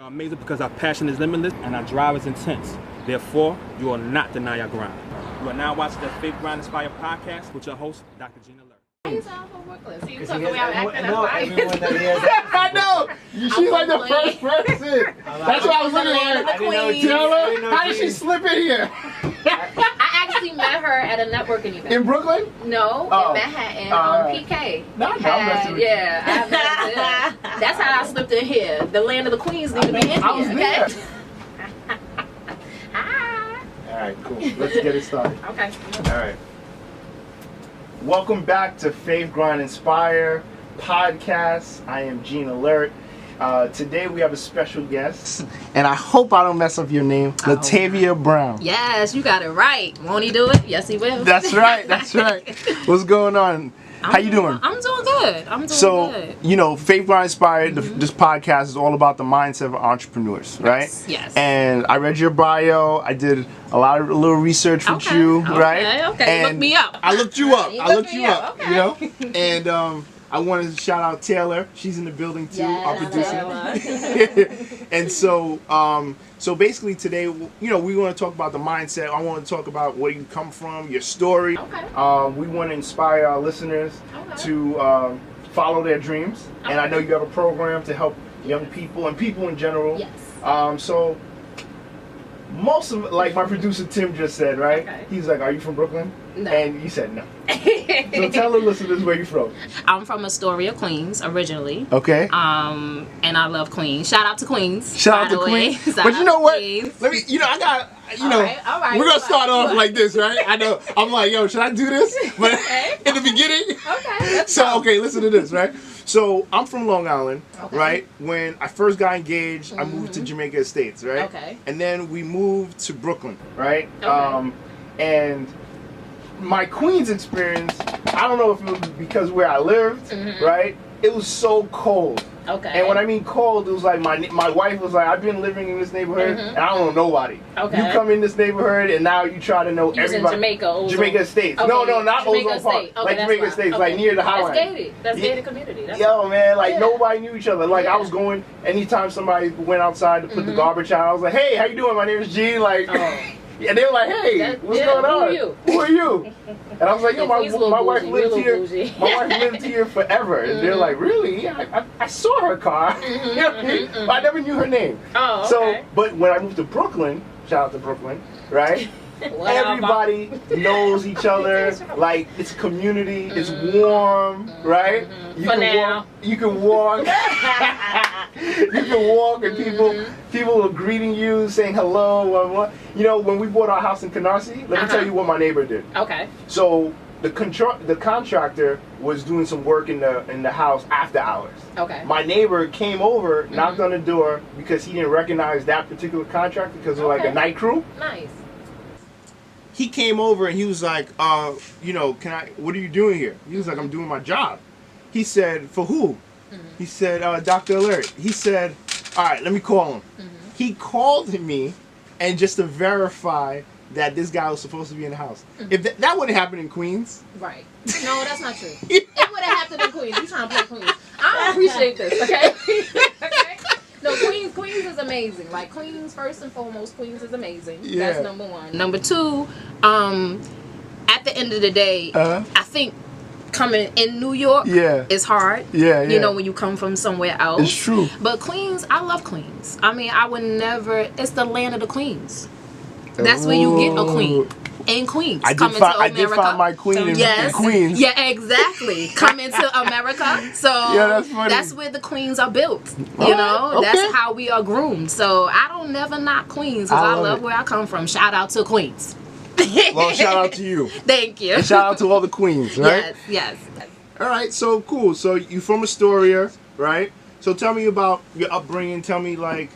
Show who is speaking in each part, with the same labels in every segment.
Speaker 1: are amazing because our passion is limitless and our drive is intense. Therefore, you will not deny your grind. You are now watching the Faith Grind Inspire podcast with your host, Dr. Gina Lurk.
Speaker 2: He's all from Brooklyn. See, you talking about acting
Speaker 3: I know. She's like the first person. That's what I was looking at. Taylor, how did she slip in here?
Speaker 2: I actually met her at a networking event.
Speaker 3: In Brooklyn?
Speaker 2: No, in Manhattan, PK. Yeah, that's how I slipped in here. The land of the queens need to be in here.
Speaker 3: I was there.
Speaker 2: Okay? Hi.
Speaker 3: All right, cool. Let's get it started.
Speaker 2: Okay.
Speaker 3: All right. Welcome back to Faith Grind Inspire podcast. I am Gina Alert. Today we have a special guest, and I hope I don't mess up your name, LaTayvia Brown.
Speaker 2: Yes, you got it right. Won't he do it? Yes, he will.
Speaker 3: That's right. That's right. What's going on? How you doing?
Speaker 2: I'm doing good. I'm doing good.
Speaker 3: So, you know, Faith Grind Inspired, this podcast is all about the mindset of entrepreneurs, right?
Speaker 2: Yes.
Speaker 3: And I read your bio. I did a little research with you, right?
Speaker 2: Okay.
Speaker 3: And
Speaker 2: look me up.
Speaker 3: I looked you up.
Speaker 2: I looked you up.
Speaker 3: You know? And I wanted to shout out Taylor. She's in the building too, our producer. And so basically today, you know, we want to talk about the mindset. I want to talk about where you come from, your story.
Speaker 2: Okay.
Speaker 3: We want to inspire our listeners to follow their dreams. Okay. And I know you have a program to help young people and people in general.
Speaker 2: Yes.
Speaker 3: So most of, like my producer Tim just said, right?
Speaker 2: Okay.
Speaker 3: He's like, "Are you from Brooklyn?"
Speaker 2: No.
Speaker 3: And you said no. So tell the listeners where you're from.
Speaker 2: I'm from Astoria, Queens, originally.
Speaker 3: Okay.
Speaker 2: And I love Queens. Shout out to Queens.
Speaker 3: Shout out to Queens. But you know what? Let me. You know, I got. You know,
Speaker 2: all right,
Speaker 3: we're gonna start off like this, right? I know. I'm like, yo, should I do this? But in the beginning.
Speaker 2: Okay.
Speaker 3: So listen to this, right? So I'm from Long Island, right? When I first got engaged, I moved to Jamaica Estates, right?
Speaker 2: Okay.
Speaker 3: And then we moved to Brooklyn, right?
Speaker 2: Okay.
Speaker 3: And my Queens experience, I don't know if it was because where I lived, right? It was so cold.
Speaker 2: Okay.
Speaker 3: And when I mean cold, it was like my wife was like, I've been living in this neighborhood and I don't know nobody.
Speaker 2: Okay.
Speaker 3: You come in this neighborhood and now you try to know everybody.
Speaker 2: In Jamaica,
Speaker 3: Jamaica Estates.
Speaker 2: Okay.
Speaker 3: No, not
Speaker 2: Jamaica
Speaker 3: Ozone Park.
Speaker 2: Okay,
Speaker 3: like Jamaica Estates,
Speaker 2: okay.
Speaker 3: like near the Highline.
Speaker 2: That's gated. That's gated community. That's
Speaker 3: Man, like nobody knew each other. Like I was going, anytime somebody went outside to put the garbage out, I was like, hey, how you doing? My name is G. Like, and they were like, hey, what's going on? Who are you? And I was like, yo, my wife lived here. My wife lived here forever. And they're like, really? Yeah, I saw her car. But I never knew her name.
Speaker 2: Oh, okay.
Speaker 3: So, but when I moved to Brooklyn, shout out to Brooklyn, right? Everybody knows each other. Like it's community. It's warm, right? You can walk. You can walk, and people are greeting you, saying hello. Blah, blah. You know, when we bought our house in Canarsie, let me tell you what my neighbor did.
Speaker 2: Okay.
Speaker 3: So the contractor was doing some work in the house after hours.
Speaker 2: Okay.
Speaker 3: My neighbor came over, knocked on the door because he didn't recognize that particular contractor because it was like a night crew.
Speaker 2: Nice.
Speaker 3: He came over and he was like, you know, what are you doing here? He was like, I'm doing my job. He said, for who? He said, Dr. Alert. He said, all right, let me call him. He called me and just to verify that this guy was supposed to be in the house. If that wouldn't happen in Queens.
Speaker 2: Right. No, that's not true. It would have happened in Queens. You trying to play Queens. I appreciate this, okay? Okay? No, Queens is amazing. Like, Queens, first and foremost, Queens is amazing.
Speaker 3: Yeah.
Speaker 2: That's number one. Number two, at the end of the day, I think coming in New York is hard. You know, when you come from somewhere else.
Speaker 3: It's true.
Speaker 2: But Queens, I love Queens. I mean, I would never, it's the land of the queens. That's where you get a queen. In Queens.
Speaker 3: I did find my queen in Queens.
Speaker 2: Yeah, exactly. Coming to America. So that's where the queens are built. You know? That's how we are groomed. So I don't never knock Queens because I love where I come from. Shout out to Queens.
Speaker 3: Well, shout out to you.
Speaker 2: Thank you.
Speaker 3: And shout out to all the queens, right?
Speaker 2: Yes.
Speaker 3: All right, so cool. So you from Astoria, right? So tell me about your upbringing. Tell me, like,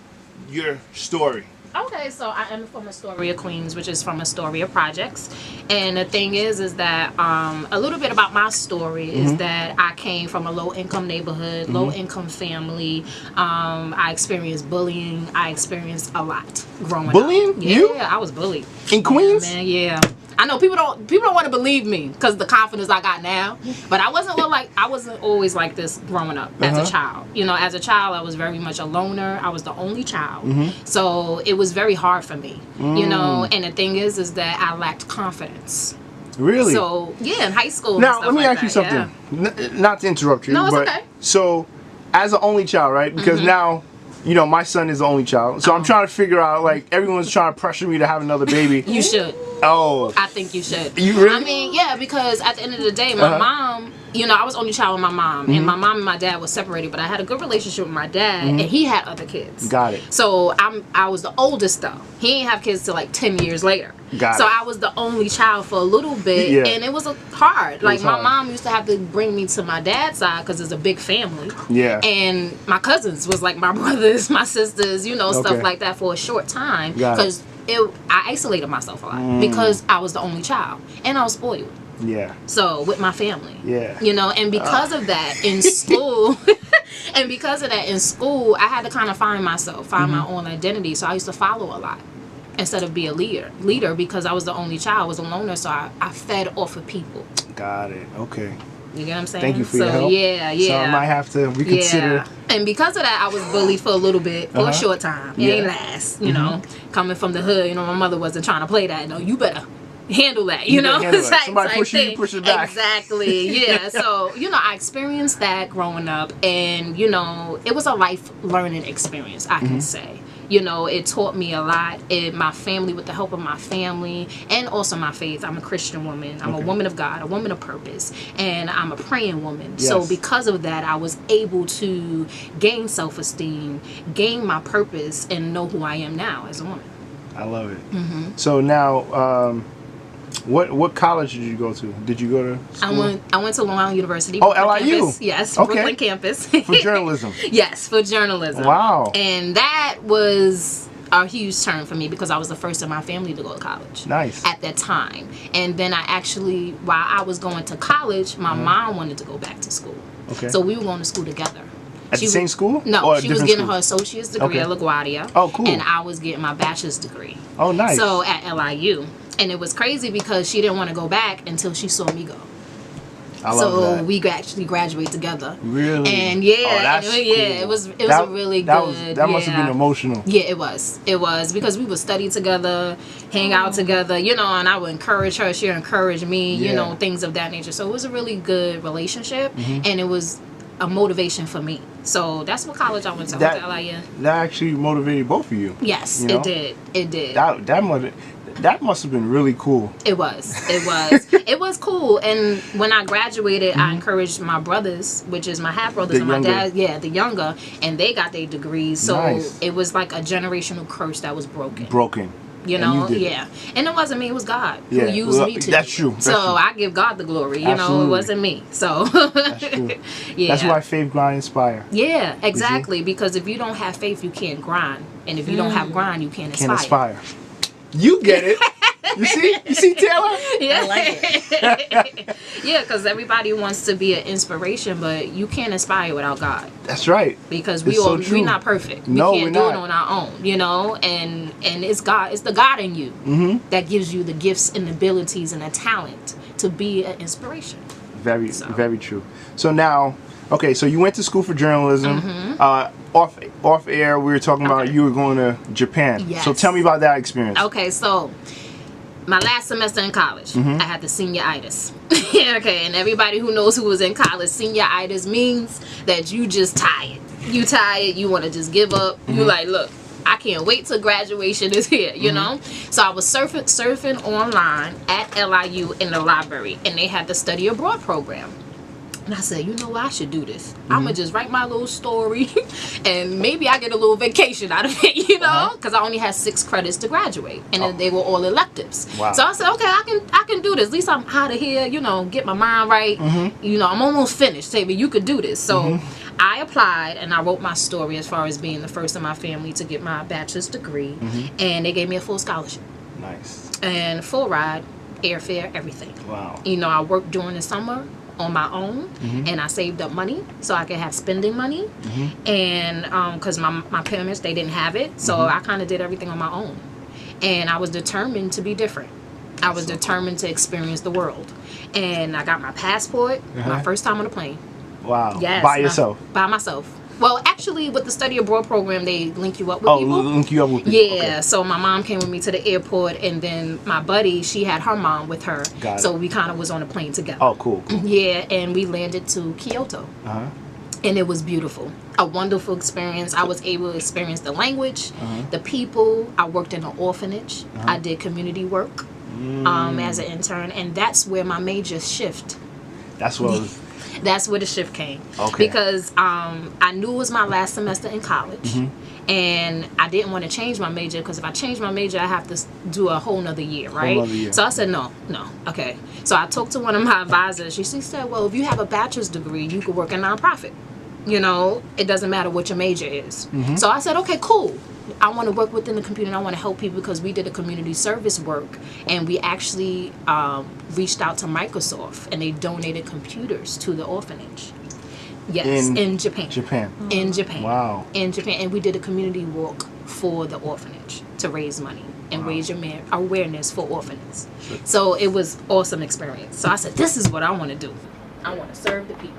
Speaker 3: your story.
Speaker 2: Okay, so I am from Astoria, Queens, which is from Astoria Projects. And the thing is that a little bit about my story is that I came from a low-income neighborhood, low-income family. I experienced bullying. I experienced a lot growing up.
Speaker 3: Bullying?
Speaker 2: Yeah, I was bullied.
Speaker 3: In Queens?
Speaker 2: Yeah, man, yeah. I know people don't want to believe me because the confidence I got now, but I wasn't always like this growing up as a child. You know, as a child, I was very much a loner. I was the only child, so it was very hard for me. You know, and the thing is that I lacked confidence.
Speaker 3: Really?
Speaker 2: So yeah, in high school.
Speaker 3: Now let me ask you something. Not to interrupt you.
Speaker 2: No, it's
Speaker 3: but
Speaker 2: okay.
Speaker 3: So, as an only child, right? Because now, you know, my son is the only child. So I'm trying to figure out, like, everyone's trying to pressure me to have another baby.
Speaker 2: You should.
Speaker 3: Oh.
Speaker 2: I think you should.
Speaker 3: You really?
Speaker 2: I mean, yeah, because at the end of the day, my mom, you know, I was only child with my mom, and my mom and my dad was separated, but I had a good relationship with my dad, and he had other kids.
Speaker 3: Got it.
Speaker 2: So I was the oldest though. He didn't have kids till like 10 years later.
Speaker 3: Got
Speaker 2: so
Speaker 3: it.
Speaker 2: I was the only child for a little bit, and it was hard. Like my mom used to have to bring me to my dad's side because it's a big family.
Speaker 3: Yeah.
Speaker 2: And my cousins was like my brothers, my sisters, you know, stuff like that for a short time because I isolated myself a lot because I was the only child and I was spoiled.
Speaker 3: Yeah.
Speaker 2: So with my family.
Speaker 3: Yeah.
Speaker 2: You know, and because of that in school, I had to kind of find myself, find my own identity. So I used to follow a lot instead of be a leader because I was the only child, I was a loner, so I fed off of people.
Speaker 3: Got it. Okay.
Speaker 2: You get what I'm saying?
Speaker 3: Thank you for your help.
Speaker 2: Yeah.
Speaker 3: So I might have to reconsider.
Speaker 2: Yeah. And because of that, I was bullied for a little bit, for a short time. It ain't last, you know. Coming from the hood, you know, my mother wasn't trying to play that. No, you better handle that, you know.
Speaker 3: Somebody push you push it back.
Speaker 2: Exactly. Yeah. So, you know, I experienced that growing up, and, you know, it was a life learning experience, I can say. You know, it taught me a lot. My family, with the help of my family and also my faith. I'm a Christian woman. I'm a woman of God, a woman of purpose, and I'm a praying woman.
Speaker 3: Yes.
Speaker 2: So because of that, I was able to gain self-esteem, gain my purpose, and know who I am now as a woman.
Speaker 3: I love it. So now, what college did you go to? Did you go to school?
Speaker 2: I went to Long Island University.
Speaker 3: Oh,
Speaker 2: Brooklyn
Speaker 3: LIU.
Speaker 2: Campus. Yes,
Speaker 3: Okay.
Speaker 2: Brooklyn campus.
Speaker 3: For journalism.
Speaker 2: Yes, for journalism.
Speaker 3: Wow.
Speaker 2: And that was a huge turn for me because I was the first in my family to go to college.
Speaker 3: Nice.
Speaker 2: At that time. And then I actually, while I was going to college, my mom wanted to go back to school.
Speaker 3: Okay.
Speaker 2: So we were going to school together.
Speaker 3: At the same school?
Speaker 2: No,
Speaker 3: or
Speaker 2: she was
Speaker 3: different
Speaker 2: getting
Speaker 3: schools?
Speaker 2: her associate's degree at LaGuardia.
Speaker 3: Oh, cool.
Speaker 2: And I was getting my bachelor's degree.
Speaker 3: Oh, nice.
Speaker 2: So at LIU. And it was crazy because she didn't want to go back until she saw me go.
Speaker 3: I love that.
Speaker 2: We actually graduated together.
Speaker 3: Really?
Speaker 2: And
Speaker 3: that's
Speaker 2: cool.
Speaker 3: cool.
Speaker 2: It was a really good.
Speaker 3: That must have been emotional.
Speaker 2: Yeah, it was because we would study together, hang out together, you know, and I would encourage her, she would encourage me, you know, things of that nature. So it was a really good relationship, and it was a motivation for me. So that's what college I went to.
Speaker 3: That
Speaker 2: LIU.
Speaker 3: That actually motivated both of you.
Speaker 2: Yes,
Speaker 3: you know?
Speaker 2: It did.
Speaker 3: That must have been really cool.
Speaker 2: It was. It was cool. And when I graduated, I encouraged my brothers, which is my half brothers and my dad, the younger, and they got their degrees. So it was like a generational curse that was broken. You know, and it wasn't me; it was God who used me to.
Speaker 3: That's true.
Speaker 2: So I give God the glory. You know, it wasn't me. So
Speaker 3: that's true. That's why faith, grind, inspire.
Speaker 2: Yeah, exactly. Because if you don't have faith, you can't grind, and if you don't have grind, you can't inspire.
Speaker 3: You get it. You see, Taylor?
Speaker 2: Yeah.
Speaker 4: I like it.
Speaker 2: Yeah, because everybody wants to be an inspiration, but you can't inspire without God.
Speaker 3: That's right.
Speaker 2: Because
Speaker 3: we're
Speaker 2: not perfect.
Speaker 3: No,
Speaker 2: we can't
Speaker 3: we're
Speaker 2: do
Speaker 3: not.
Speaker 2: it on our own, you know. And it's God. It's the God in you that gives you the gifts and abilities and the talent to be an inspiration.
Speaker 3: Very true. So now, okay, so you went to school for journalism. Off air, we were talking about you were going to Japan.
Speaker 2: Yes.
Speaker 3: So tell me about that experience.
Speaker 2: Okay, so my last semester in college, I had the senioritis. Okay, and everybody who knows who was in college, senioritis means that you just tired. You tired, you want to just give up. You like, look, I can't wait till graduation is here, you know? So I was surfing online at LIU in the library, and they had the study abroad program. And I said, you know what, I should do this. I'm going to just write my little story and maybe I get a little vacation out of it, you know, because I only had 6 credits to graduate and then they were all electives.
Speaker 3: Wow.
Speaker 2: So I said, okay, I can do this. At least I'm out of here, you know, get my mind right. You know, I'm almost finished. Tayvia, you could do this. So I applied and I wrote my story as far as being the first in my family to get my bachelor's degree. And they gave me a full scholarship.
Speaker 3: Nice.
Speaker 2: And full ride, airfare, everything.
Speaker 3: Wow.
Speaker 2: You know, I worked during the summer on my own, and I saved up money so I could have spending money, and because my parents, they didn't have it, so I kind of did everything on my own, and I was determined to be different. I was determined to experience the world. And I got my passport, my first time on a plane.
Speaker 3: Wow.
Speaker 2: Yes.
Speaker 3: By yourself?
Speaker 2: By myself. Well, actually, with the study abroad program, they link you up with people.
Speaker 3: Oh, link you up with people.
Speaker 2: Yeah.
Speaker 3: Okay.
Speaker 2: So my mom came with me to the airport, and then my buddy, she had her mom with her.
Speaker 3: Got it.
Speaker 2: So we kind of was on a plane together.
Speaker 3: Oh, cool.
Speaker 2: Yeah, and we landed to Kyoto. And it was beautiful. A wonderful experience. I was able to experience the language, the people. I worked in an orphanage. I did community work as an intern, and that's where my major shift.
Speaker 3: That's what it was.
Speaker 2: That's where the shift came.
Speaker 3: Okay.
Speaker 2: Because I knew it was my last semester in college, and I didn't want to change my major, because if I change my major, I have to do a whole nother year, right?
Speaker 3: Whole nother year.
Speaker 2: So I said, no, okay. So I talked to one of my advisors. She said, well, if you have a bachelor's degree, you could work in nonprofit. You know, it doesn't matter what your major is. So I said, okay, cool. I want to work within the community, and I want to help people, because we did a community service work, and we actually reached out to Microsoft, and they donated computers to the orphanage. Yes, in Japan. In Japan.
Speaker 3: Wow.
Speaker 2: In Japan, and we did a community walk for the orphanage to raise money and raise awareness for orphans. So it was awesome experience. So I said, this is what I want to do. I want to serve the people.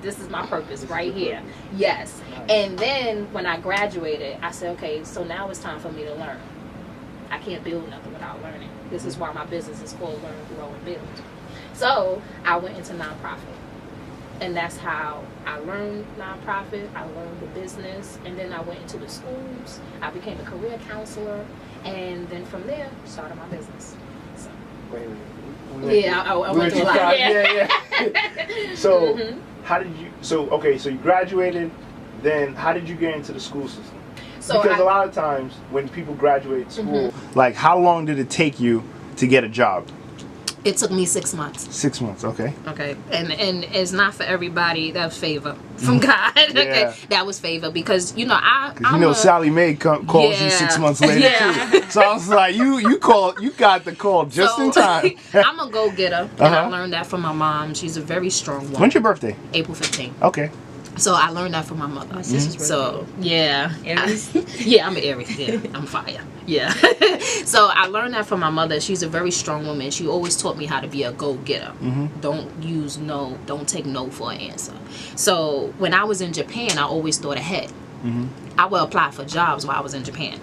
Speaker 2: This is my purpose right here. Yes. And then when I graduated, I said, okay, so now it's time for me to learn. I can't build nothing without learning. This is why my business is called Learn, Grow, and Build. So I went into nonprofit. And that's how I learned nonprofit. I learned the business. And then I went into the schools. I became a career counselor. And then from there, started my business. So.
Speaker 3: Wait.
Speaker 2: Yeah, I went to a lot.
Speaker 3: Yeah. So, how did you? So you graduated. Then, how did you get into the school system?
Speaker 2: So
Speaker 3: because a lot of times when people graduate school, like, how long did it take you to get a job?
Speaker 2: It took me 6 months.
Speaker 3: 6 months, okay.
Speaker 2: Okay, and it's not for everybody. That was favor from God. Okay, that was favor, because
Speaker 3: Sally Mae calls you 6 months later too. So I was like, you got the call just in time.
Speaker 2: I'm a go-getter, and I learned that from my mom. She's a very strong woman.
Speaker 3: When's your birthday?
Speaker 2: April 15th.
Speaker 3: Okay.
Speaker 2: So I learned that from my mother. So yeah,
Speaker 4: Aries?
Speaker 2: I'm an Aries. Yeah, I'm fire. Yeah. So I learned that from my mother. She's a very strong woman. She always taught me how to be a go-getter. Don't take no for an answer. So when I was in Japan, I always thought ahead. I would apply for jobs while I was in Japan.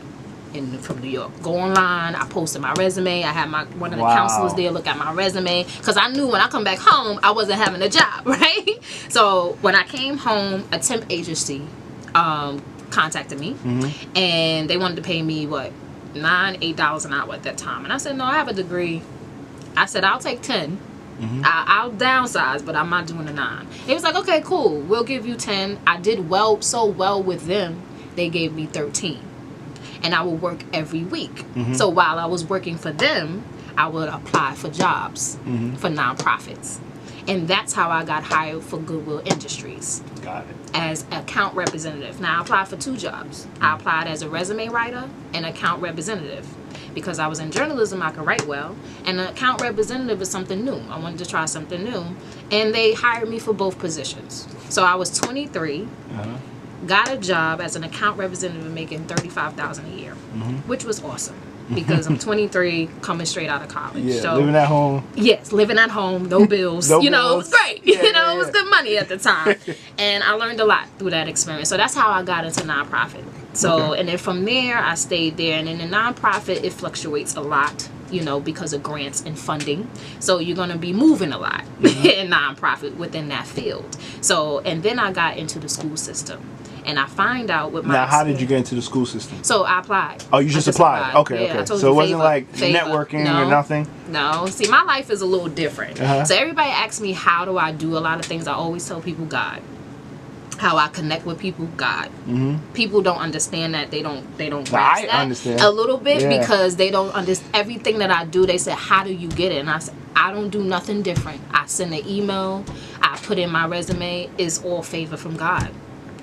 Speaker 2: From New York. Go online. I posted my resume. I had one of the counselors there look at my resume, because I knew when I come back home I wasn't having a job, right? So when I came home, a temp agency contacted me, and they wanted to pay me $8 an hour at that time, and I said, no, I have a degree. I said, I'll take 10. I'll downsize, but I'm not doing a 9. It was like, okay, cool, we'll give you 10. I did so well with them, they gave me 13. And I would work every week. So while I was working for them, I would apply for jobs for nonprofits. And that's how I got hired for Goodwill Industries.
Speaker 3: Got it.
Speaker 2: As account representative. Now I applied for 2 jobs. I applied as a resume writer and account representative. Because I was in journalism, I could write well. And an account representative is something new. I wanted to try something new. And they hired me for both positions. So I was 23. Got a job as an account representative making $35,000 a year, which was awesome, because I'm 23, coming straight out of college.
Speaker 3: Yeah,
Speaker 2: so,
Speaker 3: living at home.
Speaker 2: Yes, living at home, no bills.
Speaker 3: No
Speaker 2: it
Speaker 3: bills.
Speaker 2: was great. It was good money at the time, and I learned a lot through that experience. So that's how I got into nonprofit. So and then from there, I stayed there, and in the nonprofit, it fluctuates a lot. Because of grants and funding. So you're going to be moving a lot in nonprofit within that field. So, and then I got into the school system. And I find out with my
Speaker 3: Now, how did you get into the school system?
Speaker 2: So I applied.
Speaker 3: Oh, you just applied? Okay,
Speaker 2: yeah,
Speaker 3: okay. So it wasn't like networking or nothing?
Speaker 2: No. See, my life is a little different. So everybody asks me, how do I do a lot of things? I always tell people God. How I connect with people, God. People don't understand that. They don't grasp that
Speaker 3: understand
Speaker 2: a little bit, because they don't understand everything that I do. They say, how do you get it? And I say, I don't do nothing different. I send an email, I put in my resume. It's all favor from God,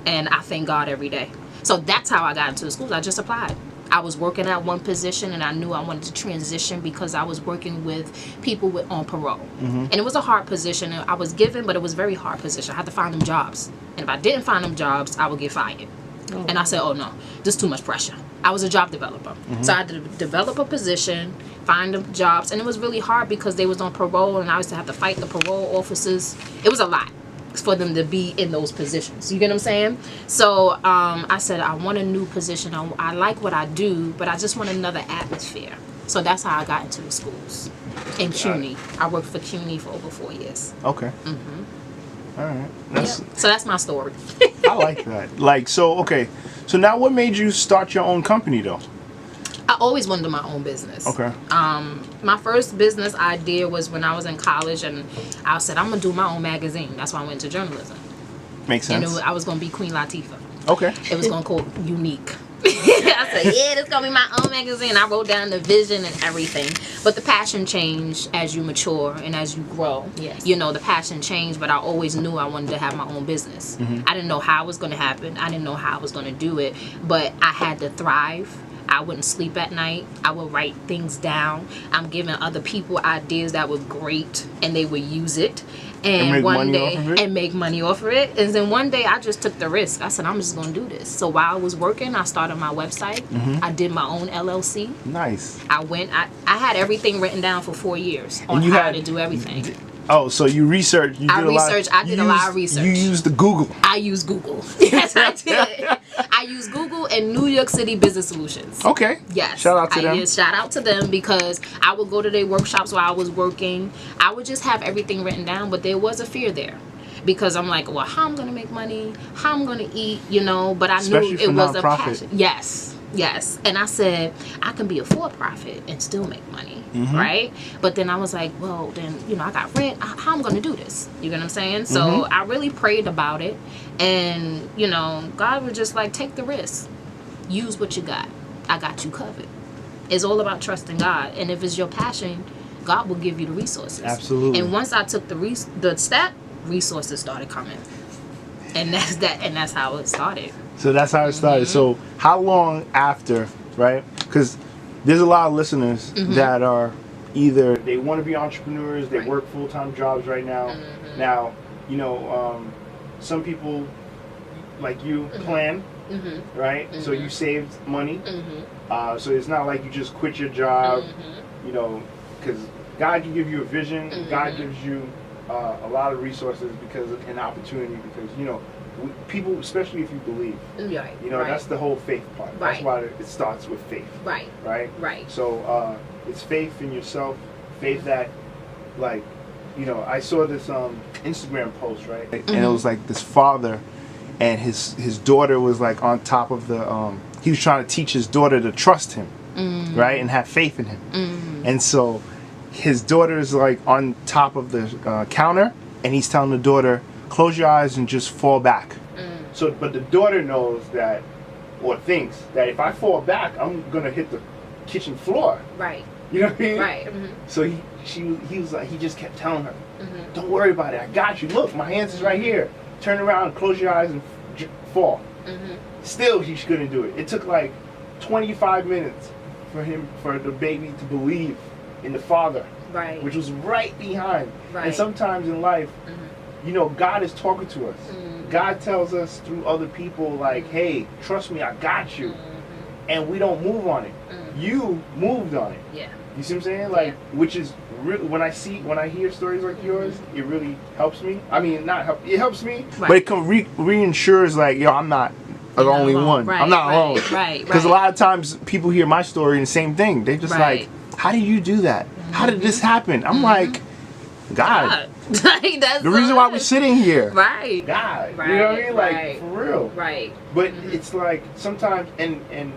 Speaker 2: and I thank God every day. So that's how I got into the schools. I just applied. I was working at one position, and I knew I wanted to transition, because I was working with people on parole. And it was a hard position. I was given, but it was a very hard position. I had to find them jobs. And if I didn't find them jobs, I would get fired. And I said, oh no, this is too much pressure. I was a job developer. So I had to develop a position, find them jobs, and it was really hard because they was on parole, and I used to have to fight the parole officers. It was a lot for them to be in those positions. You get what I'm saying? So I said, I want a new position. I like what I do, but I just want another atmosphere. So that's how I got into the schools. In CUNY. I worked for CUNY for over 4 years.
Speaker 3: Okay. All right.
Speaker 2: So that's my story.
Speaker 3: I like that. Like, so, okay. So now what made you start your own company, though?
Speaker 2: I always wanted my own business.
Speaker 3: Okay.
Speaker 2: My first business idea was when I was in college, and I said, I'm going to do my own magazine. That's why I went into journalism.
Speaker 3: Makes sense.
Speaker 2: And I was going to be Queen LaTayvia.
Speaker 3: Okay.
Speaker 2: It was going to call Unique. I said, yeah, this going to be my own magazine. I wrote down the vision and everything. But the passion changed as you mature and as you grow.
Speaker 4: Yes.
Speaker 2: You know, the passion changed, but I always knew I wanted to have my own business. I didn't know how it was going to happen. I didn't know how I was going to do it. But I had to thrive. I wouldn't sleep at night. I would write things down. I'm giving other people ideas that were great, and they would use it. And one day, and make money off of it. And then one day, I just took the risk. I said, I'm just going to do this. So while I was working, I started my website. I did my own LLC.
Speaker 3: Nice.
Speaker 2: I had everything written down for 4 years on how to do everything.
Speaker 3: Oh, so you researched.
Speaker 2: I did a lot of research.
Speaker 3: You used the Google.
Speaker 2: I used Google. Yes, I did. I used Google and New York City Business Solutions.
Speaker 3: Okay.
Speaker 2: Yes.
Speaker 3: Shout out to them.
Speaker 2: Yes, shout out to them, because I would go to their workshops while I was working. I would just have everything written down, but there was a fear there. Because I'm like, well, how I'm going to make money? How I'm going to eat, you know? But I knew it was a passion. Yes. And I said, I can be a for-profit and still make money, right? But then I was like, well, then, you know, I got rent. How I'm going to do this? You get what I'm saying? So I really prayed about it. And, you know, God was just like, take the risk. Use what you got. I got you covered. It's all about trusting God. And if it's your passion, God will give you the resources.
Speaker 3: Absolutely.
Speaker 2: And once I took the step, resources started coming. And that's how it started.
Speaker 3: So that's how it started. So how long after, right? Because there's a lot of listeners that are either they want to be entrepreneurs, they work full-time jobs right now. Now, you know, some people like you plan, right? So you saved money. So it's not like you just quit your job, you know, because God can give you a vision. God gives you a lot of resources because of an opportunity, because, you know, people, especially if you believe, you know, that's the whole faith part. That's why it starts with faith. Right. So it's faith in yourself, faith that, like, you know, I saw this Instagram post, right? And it was like this father, and his daughter was like on top of the he was trying to teach his daughter to trust him, right, and have faith in him. And so his daughter is like on top of the counter, and he's telling the daughter, close your eyes and just fall back. So, but the daughter knows that, or thinks that if I fall back, I'm gonna hit the kitchen floor.
Speaker 2: Right.
Speaker 3: You know what I mean?
Speaker 2: Right.
Speaker 3: So he was like, he just kept telling her, don't worry about it. I got you. Look, my hands is right here. Turn around, close your eyes, and fall. Still, he couldn't do it. It took like 25 minutes for the baby to believe in the father, which was right behind. And sometimes in life, you know, God is talking to us. God tells us through other people, like, hey, trust me, I got you. And we don't move on it. You moved on it.
Speaker 2: Yeah.
Speaker 3: You see what I'm saying? Like, which is really, when I hear stories like yours, it really helps me. I mean, not help, it helps me, but it reinsures, like, yo, I'm not the only one. I'm not alone. Because a lot of times people hear my story and the same thing. They just like, how did you do that? How did this happen? I'm like, God.
Speaker 2: That's
Speaker 3: the reason why we're sitting here.
Speaker 2: Right.
Speaker 3: God. You know what I mean? Like, for real.
Speaker 2: Right.
Speaker 3: But it's like sometimes, and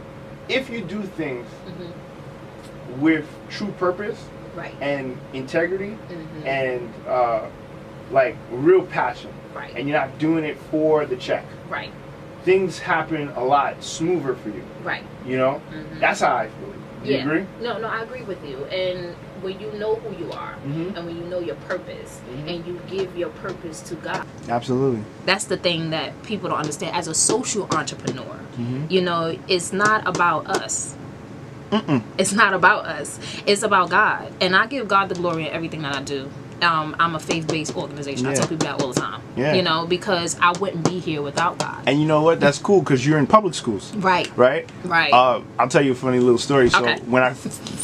Speaker 3: if you do things with true purpose and integrity and like real passion, and you're not doing it for the check, things happen a lot smoother for you. You know? That's how I feel. You agree?
Speaker 2: No, I agree with you. And when you know who you are, and when you know your purpose, and you give your purpose to God.
Speaker 3: Absolutely.
Speaker 2: That's the thing that people don't understand. As a social entrepreneur, you know, it's not about us. It's not about us. It's about God. And I give God the glory in everything that I do. I'm a faith-based organization. I tell people that all the time. You know, because I wouldn't be here without God.
Speaker 3: And you know what? That's cool because you're in public schools. Right. I'll tell you a funny little story. So when I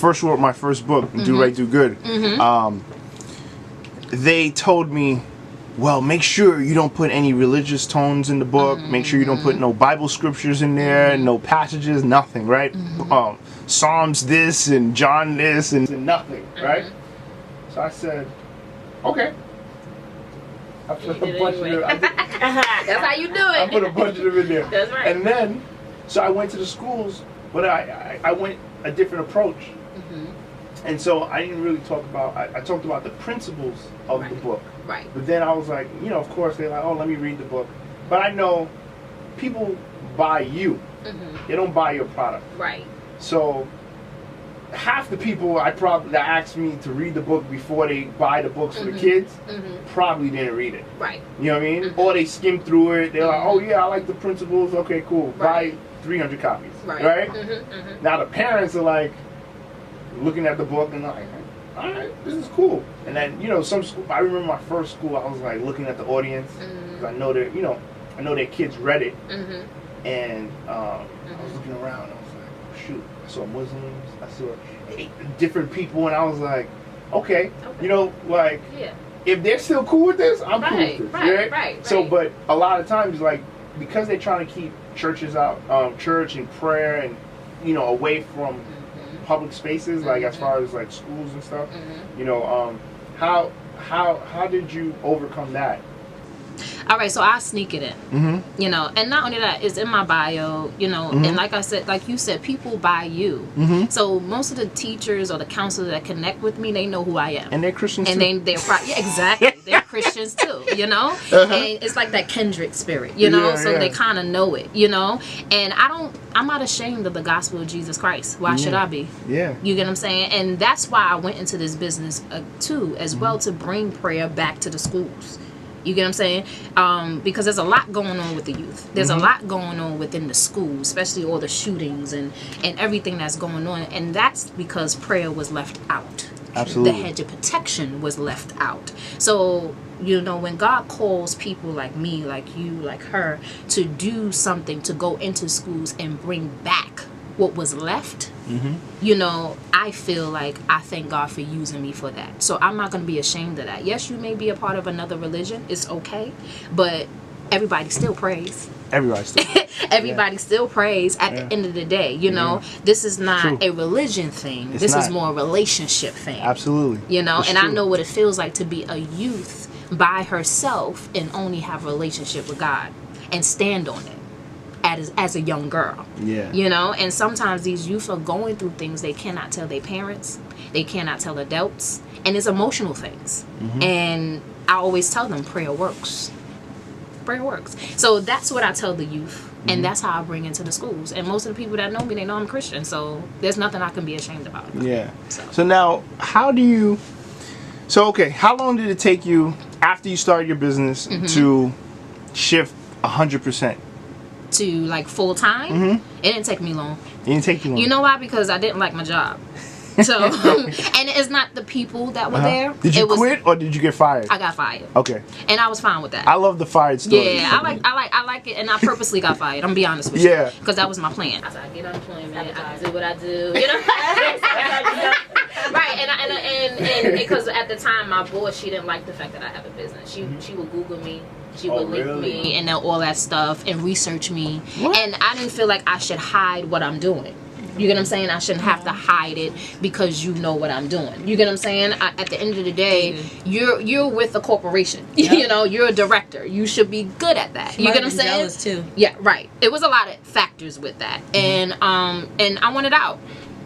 Speaker 3: first wrote my first book, Do Right, Do Good, they told me, well, make sure you don't put any religious tones in the book. Make sure you don't put no Bible scriptures in there, no passages, nothing, right? Psalms this and John this and nothing, right? So I said, okay. I put a bunch of them.
Speaker 2: That's how you do it.
Speaker 3: I put a bunch of them in there.
Speaker 2: That's right.
Speaker 3: And then, so I went to the schools, but I went a different approach. And so I didn't really talk about, I talked about the principles of the book.
Speaker 2: Right.
Speaker 3: But then I was like, you know, of course, they're like, oh, let me read the book. But I know people buy you. They don't buy your product.
Speaker 2: Right.
Speaker 3: So half the people that asked me to read the book before they buy the books for the kids probably didn't read it.
Speaker 2: Right.
Speaker 3: You know what I mean? Or they skim through it. They're like, oh yeah, I like the principles. Okay, cool.
Speaker 2: Right.
Speaker 3: Buy 300 copies.
Speaker 2: Right.
Speaker 3: Now the parents are like looking at the book and like, all right, this is cool. And then, you know, some school, I remember my first school, I was like looking at the audience because I know that, you know, I know their kids read it. And I was looking around and I was like, oh, shoot, I saw Muslims, I saw different people, and I was like, okay. You know, like, if they're still cool with this, I'm cool with this. Right. So, but a lot of times, like, because they're trying to keep churches out, church and prayer and, you know, away from public spaces, like as far as like schools and stuff, you know, how did you overcome that?
Speaker 2: All right, so I sneak it in, you know, and not only that, it's in my bio, you know, and like I said, like you said, people buy you. So most of the teachers or the counselors that connect with me, they know who I am,
Speaker 3: and they're Christians
Speaker 2: and
Speaker 3: too.
Speaker 2: yeah, exactly, they're Christians too, you know, and it's like that kindred spirit, you know, so they kind of know it, you know, and I'm not ashamed of the gospel of Jesus Christ. Why should I be?
Speaker 3: Yeah.
Speaker 2: You get what I'm saying? And that's why I went into this business too, as well, to bring prayer back to the schools. You get what I'm saying? Because there's a lot going on with the youth. There's a lot going on within the school, especially all the shootings and everything that's going on. And that's because prayer was left out.
Speaker 3: Absolutely.
Speaker 2: The hedge of protection was left out. So, you know, when God calls people like me, like you, like her, to do something, to go into schools and bring back what was left, you know, I feel like I thank God for using me for that. So I'm not going to be ashamed of that. Yes, you may be a part of another religion. It's okay. But everybody still prays. Everybody still prays at the end of the day. You know, this is not a religion thing. This is more a relationship thing.
Speaker 3: Absolutely.
Speaker 2: You know,
Speaker 3: it's
Speaker 2: and
Speaker 3: true.
Speaker 2: I know what it feels like to be a youth by herself and only have a relationship with God and stand on it. As a young girl, you know, and sometimes these youth are going through things they cannot tell their parents, they cannot tell adults, and it's emotional things. And I always tell them prayer works. Prayer works. So that's what I tell the youth, and that's how I bring into the schools. And most of the people that know me, they know I'm Christian, so there's nothing I can be ashamed about.
Speaker 3: So now, how long did it take you after you started your business to shift 100%?
Speaker 2: To like full time? It didn't take me long.
Speaker 3: It didn't take you long.
Speaker 2: You know why? Because I didn't like my job. So, and it's not the people that were there.
Speaker 3: Did you quit or did you get fired?
Speaker 2: I got fired.
Speaker 3: Okay.
Speaker 2: And I was fine with that.
Speaker 3: I love the fired story.
Speaker 2: Yeah, I like it, and I purposely got fired. I'm gonna be honest with you.
Speaker 3: Yeah.
Speaker 2: Because that was my plan. I said, I get unemployment, I can do what I do. You know. Right, and because at the time my boss, she didn't like the fact that I have a business. She would Google me. She would link me and all that stuff and research me. What? And I didn't feel like I should hide what I'm doing. You get what I'm saying? I shouldn't have to hide it because you know what I'm doing. You get what I'm saying? At the end of the day, you're with a corporation. You know, you're a director. You should be good at that. You get what I'm saying?
Speaker 4: Jealous too.
Speaker 2: Yeah, right. It was a lot of factors with that, and I wanted out.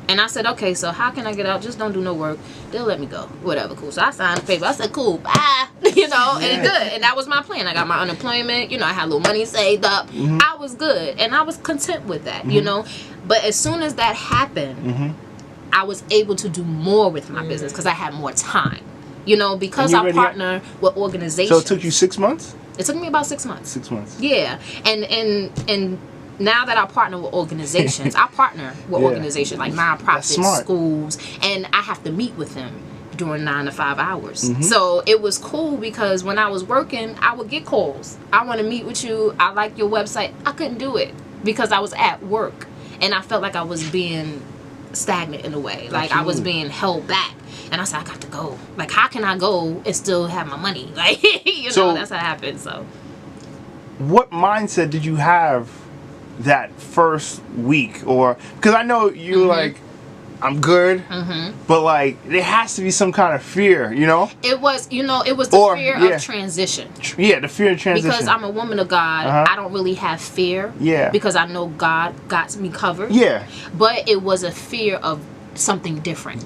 Speaker 2: And I said, okay, so how can I get out? Just don't do no work. They'll let me go. Whatever, cool. So I signed the paper. I said, cool, bye. You know, and good. And that was my plan. I got my unemployment. You know, I had a little money saved up. I was good. And I was content with that, you know. But as soon as that happened, I was able to do more with my business because I had more time. You know, because I partner with organizations.
Speaker 3: So it took you 6 months?
Speaker 2: It took me about 6 months.
Speaker 3: 6 months.
Speaker 2: Yeah. And now that I partner with organizations, I partner with organizations like nonprofits, schools, and I have to meet with them during 9 to 5 hours. So it was cool because when I was working, I would get calls. I want to meet with you. I like your website. I couldn't do it because I was at work, and I felt like I was being stagnant in a way. Like I was being held back. And I said, I got to go. Like, how can I go and still have my money? Like, so, that's what happened. So,
Speaker 3: what mindset did you have that first week? Or, because I know you like, I'm good, but like, there has to be some kind of fear, you know?
Speaker 2: It was, it was the fear of transition.
Speaker 3: Yeah, the fear of transition.
Speaker 2: Because I'm a woman of God, I don't really have fear.
Speaker 3: Yeah.
Speaker 2: Because I know God got me covered.
Speaker 3: Yeah.
Speaker 2: But it was a fear of something different,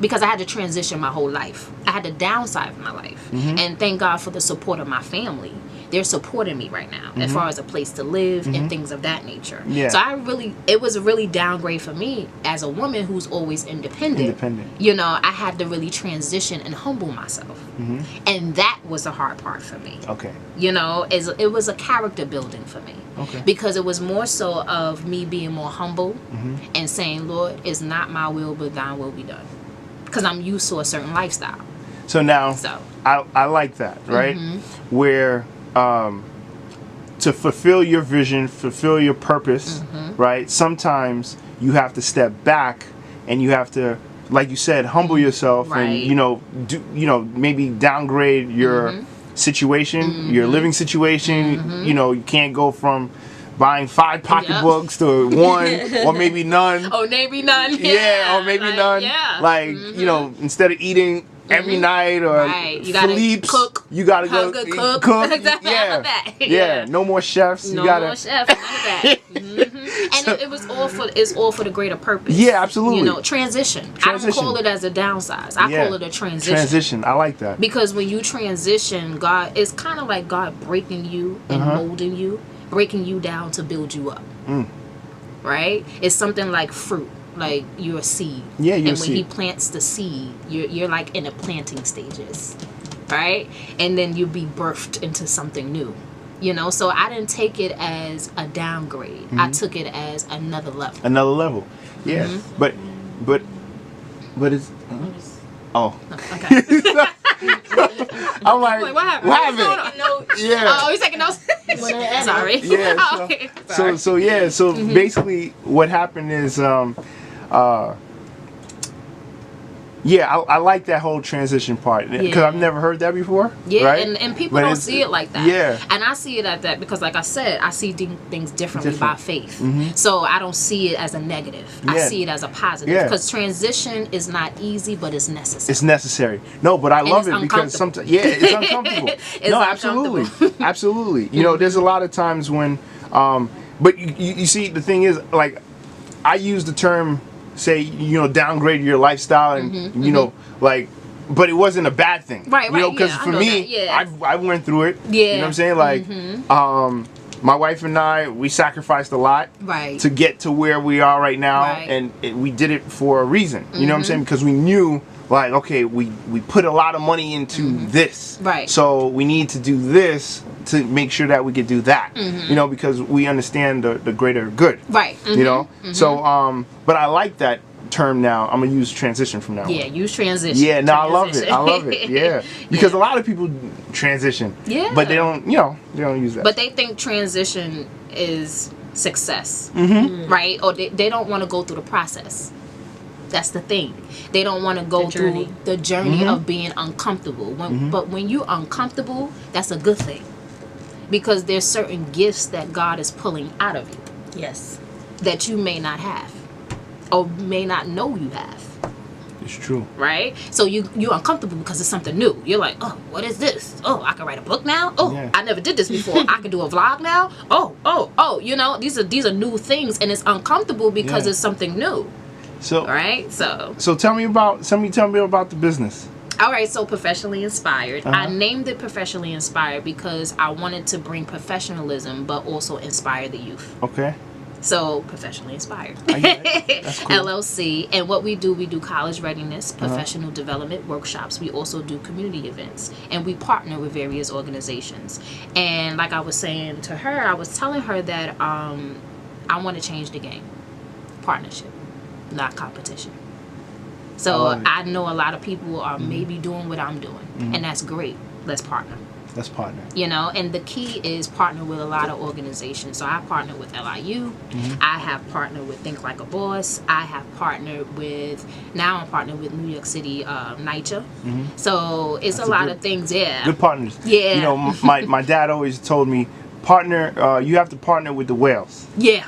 Speaker 2: because I had to transition my whole life. I had to downsize my life, and thank God for the support of my family. They're supporting me right now as far as a place to live and things of that nature.
Speaker 3: Yeah.
Speaker 2: So it was a really downgrade for me as a woman who's always independent. I had to really transition and humble myself, and that was the hard part for me.
Speaker 3: Okay.
Speaker 2: It was a character building for me.
Speaker 3: Okay.
Speaker 2: Because it was more so of me being more humble and saying, Lord, it's not my will, but thine will be done. Because I'm used to a certain lifestyle.
Speaker 3: So now, I like that, right? Where to fulfill your vision, fulfill your purpose, right? Sometimes you have to step back and you have to, like you said, humble yourself and, maybe downgrade your situation, your living situation. You can't go from buying 5 pocketbooks to 1 or maybe none.
Speaker 2: Or maybe none.
Speaker 3: Yeah, or maybe none.
Speaker 2: Yeah.
Speaker 3: Like, instead of eating every night or
Speaker 2: you gotta
Speaker 3: Philippe's,
Speaker 2: cook,
Speaker 3: you gotta go cook.
Speaker 2: Exactly.
Speaker 3: Yeah. No more chefs.
Speaker 2: No more chefs. None of that. And it's all for the greater purpose.
Speaker 3: Yeah, absolutely.
Speaker 2: Transition. I don't call it as a downsize. I call it a transition.
Speaker 3: Transition. I like that.
Speaker 2: Because when you transition, God, it's kind of like God breaking you and molding you, breaking you down to build you up. Right? It's something like fruit. Like you're a seed.
Speaker 3: Yeah, you're a
Speaker 2: And
Speaker 3: seed.
Speaker 2: when he plants the seed, you're like in the planting stages. Right? And then you'll be birthed into something new. So I didn't take it as a downgrade. I took it as another level.
Speaker 3: Another level. Yeah. But it's
Speaker 2: Okay.
Speaker 3: I'm like, what happened? Yeah.
Speaker 2: Oh, he's taking notes. Sorry.
Speaker 3: Yeah.
Speaker 2: Okay.
Speaker 3: So basically what happened is I like that whole transition part because I've never heard that before.
Speaker 2: Yeah,
Speaker 3: right?
Speaker 2: and people don't see it like that.
Speaker 3: Yeah.
Speaker 2: And I see it at that because, like I said, I see things differently by faith. So I don't see it as a negative. I see it as a positive because transition is not easy, but it's necessary.
Speaker 3: It's necessary. No, but I love it because sometimes, it's uncomfortable. Absolutely. Absolutely. There's a lot of times when, but you see, the thing is, like, I use the term, say, downgrade your lifestyle and, like, but it wasn't a bad thing.
Speaker 2: Right,
Speaker 3: because for me, I went through it. Yeah. You know what I'm saying? Like, my wife and I, we sacrificed a lot to get to where we are right now. And we did it for a reason. You know what I'm saying? Because we knew, like, okay, we put a lot of money into this. Right. So we need to do this to make sure that we could do that. Because we understand the greater good. Right. So, but I like that term now. I'm gonna use transition from now on.
Speaker 2: Yeah, use transition.
Speaker 3: Yeah, no, I love it. Yeah. Because a lot of people transition. Yeah. But they don't, they don't use that.
Speaker 2: But they think transition is success. Right? Or they don't want to go through the process. That's the thing. They don't want to go through the journey of being uncomfortable. But when you're uncomfortable, that's a good thing. Because there's certain gifts that God is pulling out of you. Yes. That you may not have. Or may not know you have.
Speaker 3: It's true. Right?
Speaker 2: So you're uncomfortable because it's something new. You're like, oh, what is this? Oh, I can write a book now? Oh, I never did this before. I can do a vlog now? Oh, these are new things and it's uncomfortable because it's something new.
Speaker 3: So So tell me about the business.
Speaker 2: All right, so Professionally Inspired. I named it Professionally Inspired because I wanted to bring professionalism but also inspire the youth. Okay. So Professionally Inspired. That's cool. LLC. And what we do college readiness, professional development workshops. We also do community events. And we partner with various organizations. And like I was saying to her, I was telling her that I want to change the game. Partnership, not competition. So I know a lot of people are maybe doing what I'm doing. And that's great. Let's partner.
Speaker 3: That's partner.
Speaker 2: You know, and the key is partner with a lot of organizations. So I partner with LIU. I have partnered with Think Like a Boss. I have partnered with, now I'm partnered with New York City NYCHA. So it's a lot of things. Yeah.
Speaker 3: Good partners.
Speaker 2: Yeah.
Speaker 3: You know, my dad always told me, partner, you have to partner with the whales.
Speaker 2: Yeah.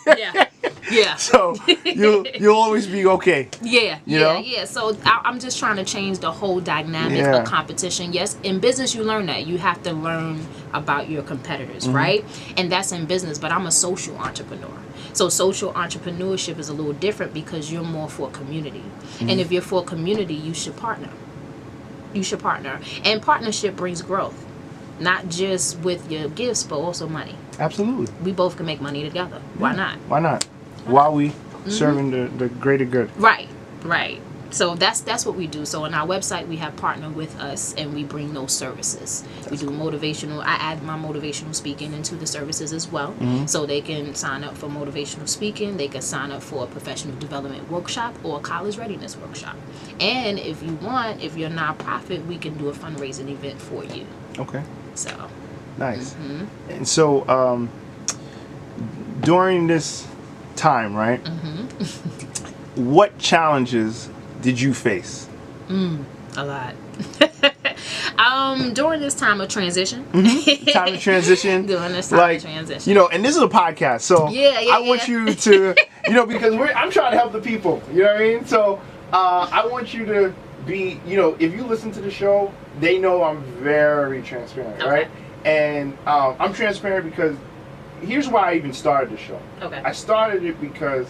Speaker 2: Yeah. Yeah.
Speaker 3: So you'll always be okay.
Speaker 2: Yeah,
Speaker 3: You know?
Speaker 2: yeah. So I'm just trying to change the whole dynamic of competition. Yes, in business you learn that. You have to learn about your competitors, right? And that's in business, but I'm a social entrepreneur. So social entrepreneurship is a little different because you're more for community. And if you're for community, you should partner. You should partner. And partnership brings growth. Not just with your gifts, but also money.
Speaker 3: Absolutely.
Speaker 2: We both can make money together. Why not?
Speaker 3: Why not? While we serving the greater good.
Speaker 2: Right. So that's what we do. So on our website we have partner with us, and we bring those services. We do motivational. I add my motivational speaking into the services as well. So they can sign up for motivational speaking. They can sign up for a professional development workshop or a college readiness workshop. And if you want, if you're a nonprofit, we can do a fundraising event for you.
Speaker 3: Okay.
Speaker 2: So
Speaker 3: nice. And so during this time, right? What challenges did you face?
Speaker 2: A lot. During this time of transition.
Speaker 3: Time of transition.
Speaker 2: During this time of transition.
Speaker 3: You know, and this is a podcast, so I want you to, you know, because I'm trying to help the people. You know what I mean? So I want you to be, you know, if you listen to the show, they know I'm very transparent, right? And I'm transparent because here's why I even started the show. I started it because,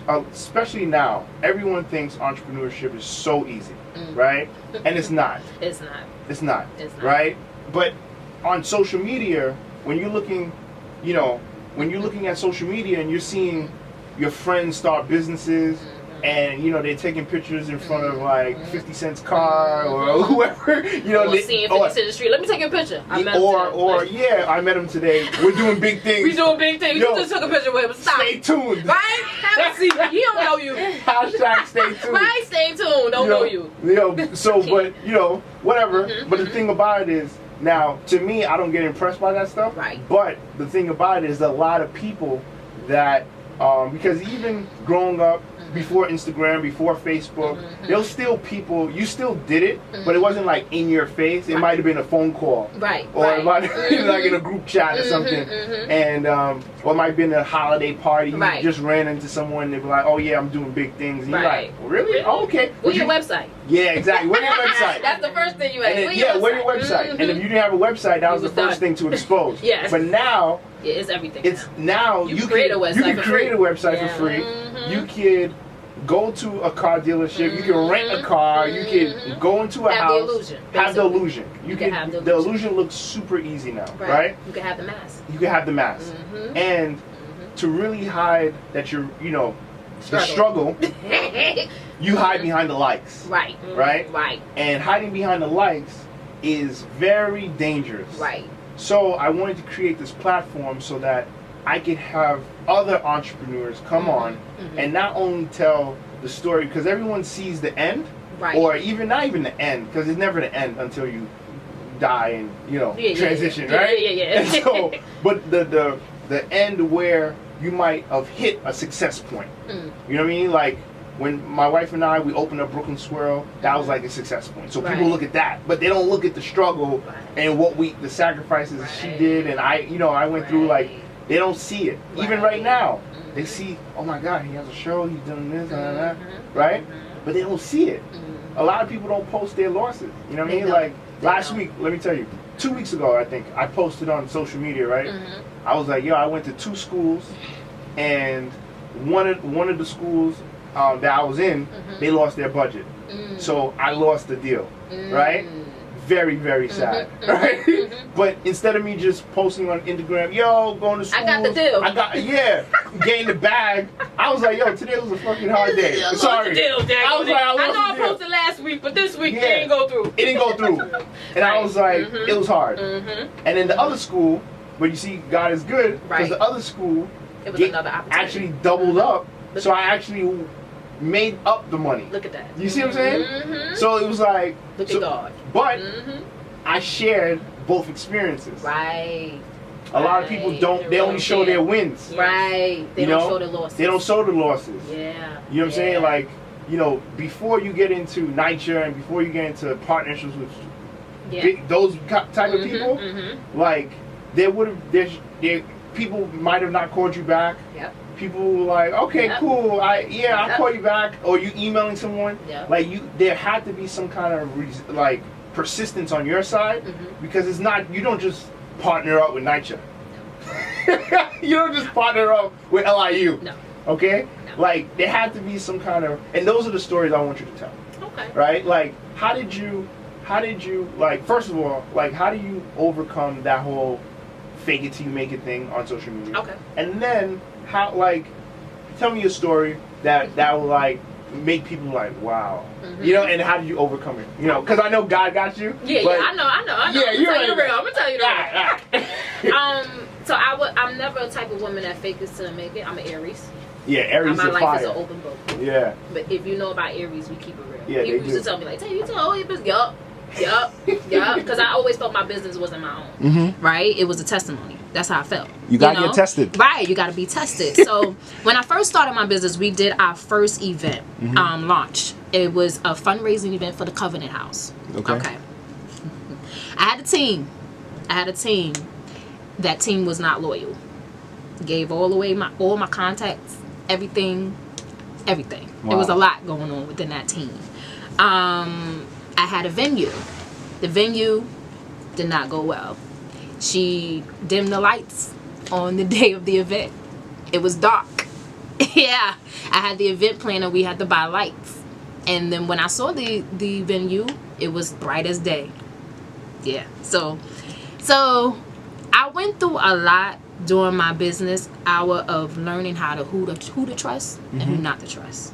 Speaker 3: especially now, everyone thinks entrepreneurship is so easy, right? And it's not.
Speaker 2: It's not.
Speaker 3: It's not, right? But on social media, when you're looking, you know, when you're looking at social media and you're seeing your friends start businesses, and you know they're taking pictures in front of like 50 Cent's car or whoever, you know,
Speaker 2: seeing 50 Cent in the street. Let me take a picture. I met
Speaker 3: him today. We're doing big things.
Speaker 2: We doing big things. You just took a picture with him. Stop.
Speaker 3: Stay tuned.
Speaker 2: Right? Have a seat. He don't know you.
Speaker 3: Hashtag stay tuned.
Speaker 2: Right? Stay tuned. Don't know you.
Speaker 3: You know. So, but you know, whatever. But the thing about it is, now to me, I don't get impressed by that stuff.
Speaker 2: Right.
Speaker 3: But the thing about it is, a lot of people that because even growing up. Before Instagram, before Facebook, there was still people, you still did it, but it wasn't like in your face. It might have been a phone call. Or it might have been like in a group chat or something. And, or it might have been a holiday party. You just ran into someone and they were like, oh yeah, I'm doing big things. And you're like, really? Oh, okay.
Speaker 2: Where's your website?
Speaker 3: Yeah, exactly. Where's your website?
Speaker 2: That's the first thing you ask.
Speaker 3: Where's your website? And if you didn't have a website, that was the first thing to expose. But now,
Speaker 2: it's everything.
Speaker 3: It's now you can create a website for free. You could go to a car dealership. You can rent a car. You can go into a house. Have the illusion. You can have the illusion. The illusion looks super easy now, right?
Speaker 2: You can have the mask.
Speaker 3: You can have the mask, and to really hide that you're, you know, the struggle. You hide behind the likes. Right. And hiding behind the likes is very dangerous. So I wanted to create this platform so that I could have other entrepreneurs come on and not only tell the story, because everyone sees the end, or even not even the end, because it's never the end until you die and, you know, transition, right? And so, but the end where you might have hit a success point. You know what I mean? Like when my wife and I, we opened up Brooklyn Swirl, that was like a success point. So people look at that, but they don't look at the struggle and what the sacrifices she did, and I went through. Like, they don't see it. Even right now, they see, oh my God, he has a show, he's doing this, right? But they don't see it. A lot of people don't post their losses. You know what I mean? Like last week, let me tell you, 2 weeks ago, I think, I posted on social media, right? I was like, yo, I went to 2 schools, and one of the schools that I was in, they lost their budget. So I lost the deal, right? Very, very sad, right? But instead of me just posting on Instagram, yo, going to school,
Speaker 2: I got the deal.
Speaker 3: Getting the bag. I was like, yo, today was a fucking hard day. Sorry.
Speaker 2: I posted last week, but this week it didn't go through.
Speaker 3: It didn't go through. And I was like, it was hard. And then the other school, but you see, God is good, because the other school
Speaker 2: it was another opportunity.
Speaker 3: Actually doubled up. So I actually made up the money.
Speaker 2: Look at that.
Speaker 3: You see what I'm saying? So it was like,
Speaker 2: look at God.
Speaker 3: But I shared both experiences.
Speaker 2: Right.
Speaker 3: A lot of people don't. They only show their wins.
Speaker 2: Right. They don't show the losses.
Speaker 3: They don't show the losses.
Speaker 2: Yeah.
Speaker 3: You know what I'm saying? Like, before you get into NYCHA and before you get into partnerships with those type of people, like people might have not called you back.
Speaker 2: Yep.
Speaker 3: People were like, okay, cool, I'll call you back, or you emailing someone. Yep. Like there had to be some kind of persistence on your side, because it's not, you don't just partner up with NYCHA. You don't just partner up with LIU. No. Okay? No. Like there had to be some kind of, and those are the stories I want you to tell. Okay. Right? Like how did you like, first of all, like how do you overcome that whole fake it till you make it thing on social media? Okay. And then how, like, tell me a story that will like make people like, wow, and how did you overcome it? Because I know God got you.
Speaker 2: Yeah, I know.
Speaker 3: Yeah,
Speaker 2: I'm gonna tell you the real. So I'm never a type of woman that fake it till make it. I'm an Aries.
Speaker 3: Yeah, Aries is fire. My life is an
Speaker 2: open book.
Speaker 3: Yeah.
Speaker 2: But if you know about Aries, we keep it real.
Speaker 3: Yeah,
Speaker 2: People used to tell me like, you tell all your business. Yup. Because I always felt my business wasn't my own. Right? It was a testimony. That's how I felt.
Speaker 3: You gotta get tested.
Speaker 2: Right, you gotta be tested. So when I first started my business, we did our first event launch. It was a fundraising event for the Covenant House. Okay. I had a team. That team was not loyal. Gave all my contacts, everything. Wow. There was a lot going on within that team. I had a venue. The venue did not go well. She dimmed the lights on the day of the event. It was dark. Yeah. I had the event planner. We had to buy lights. And then when I saw the venue, it was bright as day. Yeah. So I went through a lot during my business hour of learning who to trust and who not to trust.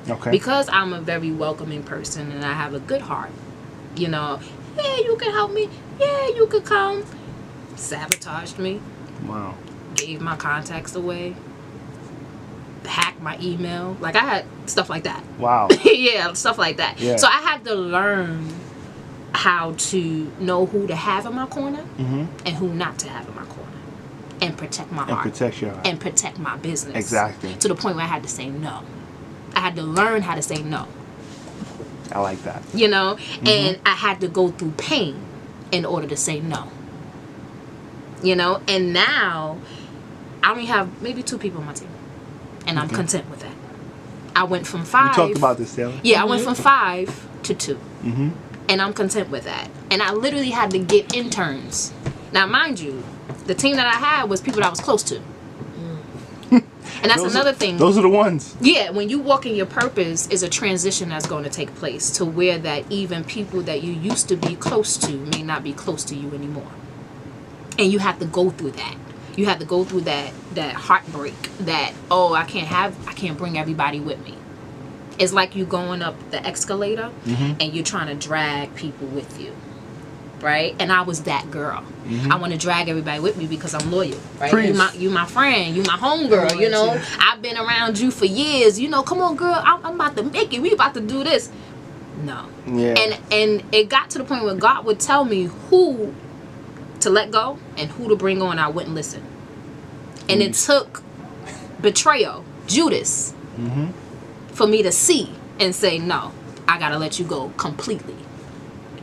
Speaker 2: Okay. Because I'm a very welcoming person and I have a good heart. Yeah, you can help me. Yeah, you could come. Sabotaged me. Wow. Gave my contacts away. Hacked my email. Like I had stuff like that. Wow. Yeah, stuff like that. Yeah. So I had to learn how to know who to have in my corner and who not to have in my corner. And protect my heart. And protect your heart. And protect my business. Exactly. To the point where I had to say no. I had to learn how to say no.
Speaker 3: I like that.
Speaker 2: And I had to go through pain in order to say no. And now I only have maybe 2 people on my team. And I'm content with that. I went from 5.
Speaker 3: We talked about this, Taylor.
Speaker 2: Yeah, I went from 5 to 2. And I'm content with that. And I literally had to get interns. Now, mind you, the team that I had was people that I was close to. And that's another thing.
Speaker 3: Those are the ones.
Speaker 2: Yeah, when you walk in your purpose is a transition that's going to take place to where that even people that you used to be close to may not be close to you anymore. And you have to go through that. You have to go through that heartbreak that, I can't bring everybody with me. It's like you going up the escalator and you're trying to drag people with you. Right? And I was that girl. I want to drag everybody with me because I'm loyal. Right? You my friend. You my homegirl. I've been around you for years. Come on, girl. I'm about to make it. We about to do this. No. Yeah. And it got to the point where God would tell me who to let go and who to bring on. I wouldn't listen. And it took betrayal, Judas, for me to see and say, no, I got to let you go completely.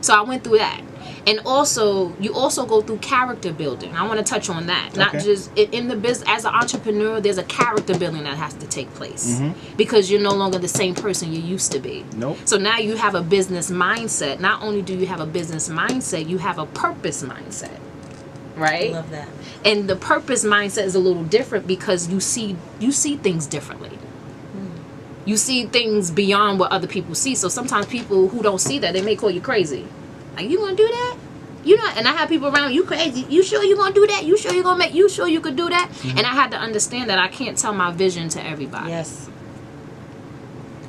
Speaker 2: So I went through that. And also, you also go through character building. I want to touch on that. Not just in the business. As an entrepreneur, there's a character building that has to take place. Because you're no longer the same person you used to be. Nope. So now you have a business mindset. Not only do you have a business mindset, you have a purpose mindset. Right? I love that. And the purpose mindset is a little different because you see things differently. You see things beyond what other people see. So sometimes people who don't see that, they may call you crazy. Like, you gonna do that? And I have people around, you crazy. You sure you gonna do that? You sure you gonna you sure you could do that? And I had to understand that I can't tell my vision to everybody. Yes.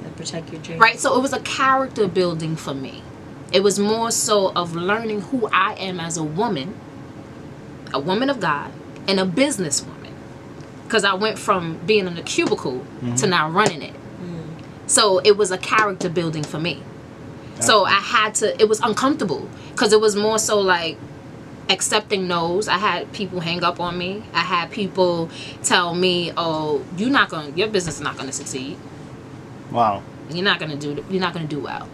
Speaker 2: And protect your dreams. Right? So it was a character building for me. It was more so of learning who I am as a woman of God, and a businesswoman. Because I went from being in a cubicle to now running it. So it was a character building for me. So I had to, it was uncomfortable because it was more so like accepting no's. I had people hang up on me. I had people tell me, "Oh, your business is not gonna succeed.
Speaker 3: Wow.
Speaker 2: You're not gonna do well."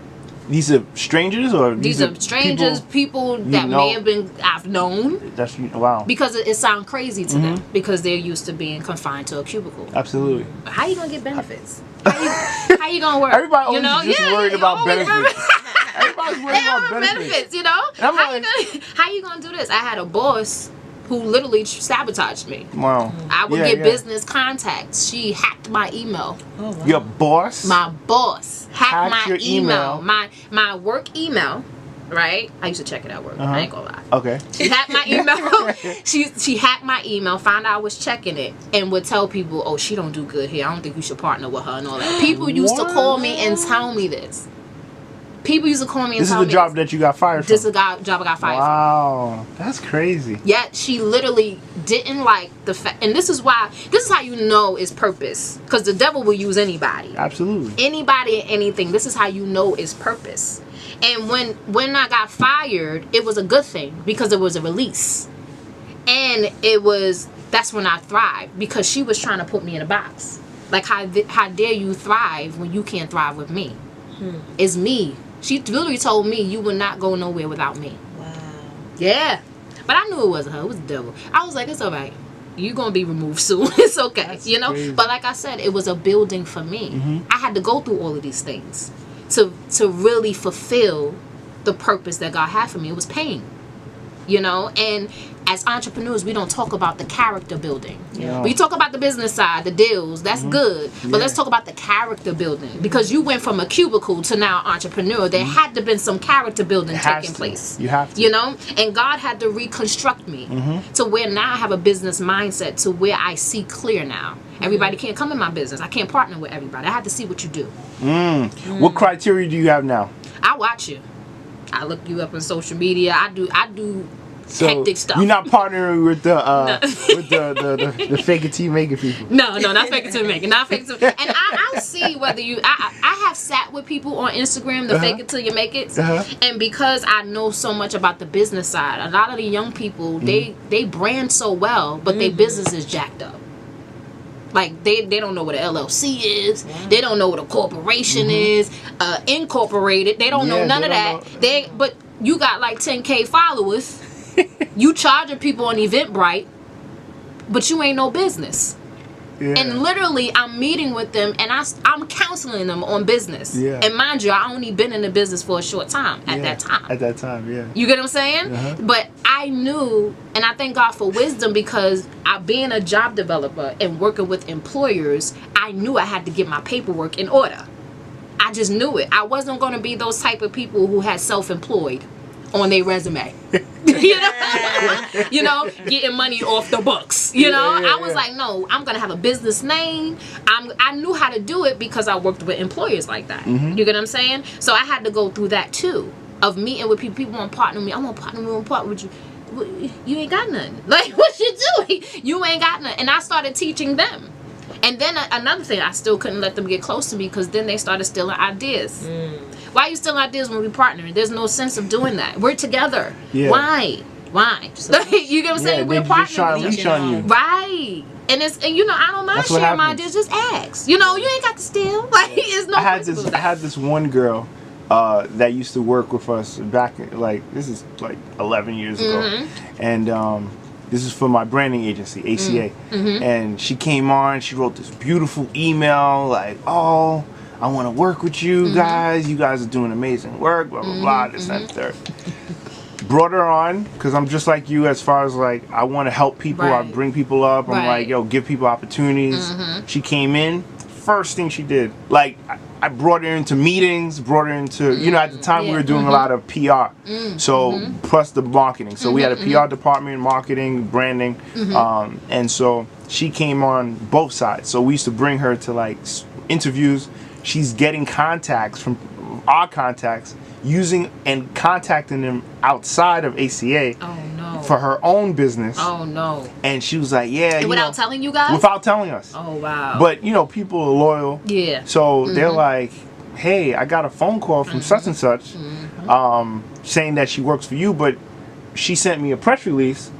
Speaker 3: These are strangers, or
Speaker 2: these are strangers, people that may have been I've known.
Speaker 3: That's wow.
Speaker 2: Because it sounds crazy to them because they're used to being confined to a cubicle.
Speaker 3: Absolutely.
Speaker 2: How you gonna get benefits? How you gonna work?
Speaker 3: Everybody always just worried about benefits. Everybody's worried about benefits.
Speaker 2: You know?
Speaker 3: And
Speaker 2: How you gonna do this? I had a boss who literally sabotaged me.
Speaker 3: Wow.
Speaker 2: I would get business contacts. She hacked my email.
Speaker 4: Oh, wow.
Speaker 3: Your boss?
Speaker 2: My boss hacked my
Speaker 3: your email.
Speaker 2: My work email. Right? I used to check it at work. I ain't gonna lie.
Speaker 3: Okay.
Speaker 2: She hacked my email. she hacked my email, found out I was checking it, and would tell people, "Oh, she don't do good here. I don't think you should partner with her," and all that. People used to call me and tell me this. People used to call me and tell me
Speaker 3: this is the job that you got fired from.
Speaker 2: This is the job I got fired from.
Speaker 3: Wow, that's crazy.
Speaker 2: Yet she literally didn't like the fact, and this is how you know it's purpose, because the devil will use anybody.
Speaker 3: Absolutely.
Speaker 2: Anybody and anything. This is how you know it's purpose. And when I got fired, it was a good thing because it was a release, and that's when I thrived, because she was trying to put me in a box. Like, how dare you thrive when you can't thrive with me? It's me. She literally told me, "You will not go nowhere without me."
Speaker 4: Wow.
Speaker 2: Yeah. But I knew it wasn't her. It was the devil. I was like, it's all right. You're going to be removed soon. It's okay.
Speaker 3: That's
Speaker 2: you know?
Speaker 3: crazy.
Speaker 2: But like I said, it was a building for me. I had to go through all of these things to really fulfill the purpose that God had for me. It was pain. You know? And as entrepreneurs, we don't talk about the character building.
Speaker 3: Yeah.
Speaker 2: We talk about the business side, the deals. That's good. But let's talk about the character building. Because you went from a cubicle to now entrepreneur. There had to been some character building taking place.
Speaker 3: You have to.
Speaker 2: You know? And God had to reconstruct me to where now I have a business mindset, to where I see clear now. Everybody can't come in my business. I can't partner with everybody. I have to see what you do.
Speaker 3: What criteria do you have now?
Speaker 2: I watch you. I look you up on social media. I do
Speaker 3: So
Speaker 2: hectic stuff.
Speaker 3: you're not partnering with the the fake it till you make it people.
Speaker 2: No, not fake it till you make it. Not fake it till. And I'll see whether you. I have sat with people on Instagram, the fake it till you make it, and because I know so much about the business side, a lot of the young people they brand so well, but their business is jacked up. Like they don't know what an LLC is. Yeah. They don't know what a corporation is. Incorporated. They don't know none of that. But you got like 10K followers. You charging people on Eventbrite, but you ain't no business. Yeah. And literally, I'm meeting with them and I'm counseling them on business. Yeah. And mind you, I only been in the business for a short time at that time.
Speaker 3: At that time, yeah.
Speaker 2: You get what I'm saying? But I knew, and I thank God for wisdom, because being a job developer and working with employers, I knew I had to get my paperwork in order. I just knew it. I wasn't going to be those type of people who had self-employed on their resume. you know, getting money off the books. You know, I was like, no, I'm gonna have a business name. I knew how to do it because I worked with employers like that. You get what I'm saying? So I had to go through that too, of meeting with people. People want to partner with me. I want to partner with you. You ain't got nothing. Like, what you doing? You ain't got nothing. And I started teaching them. And then another thing, I still couldn't let them get close to me, because then they started stealing ideas. Why are you stealing ideas when we partnering? There's no sense of doing that. We're together. Yeah. Why? You get what I'm saying? We're partnering. Right. And you know, I don't mind sharing my ideas. Just ask. You know, you ain't got to steal. Like, it's no.
Speaker 3: I had this one girl that used to work with us back, this is like 11 years ago, and this is for my branding agency, ACA. And she came on, she wrote this beautiful email, like, "Oh, I want to work with you guys. You guys are doing amazing work, blah, blah, blah, this, that, and third." Brought her on, because I'm just like you as far as, like, I want to help people. I bring people up. I'm like, yo, give people opportunities. She came in, first thing she did, like, I brought her into meetings, brought her into, you know, at the time we were doing a lot of PR. So, plus the marketing. So we had a PR department, marketing, branding. And so she came on both sides. So we used to bring her to, like, interviews. She's getting contacts from our contacts, using and contacting them outside of ACA for her own business. Oh no. And she was like, yeah.
Speaker 2: Without telling you guys?
Speaker 3: Without telling us.
Speaker 2: Oh wow.
Speaker 3: But, you know, people are loyal. Yeah. So they're like, hey, I got a phone call from such and such, saying that she works for you, but she sent me a press release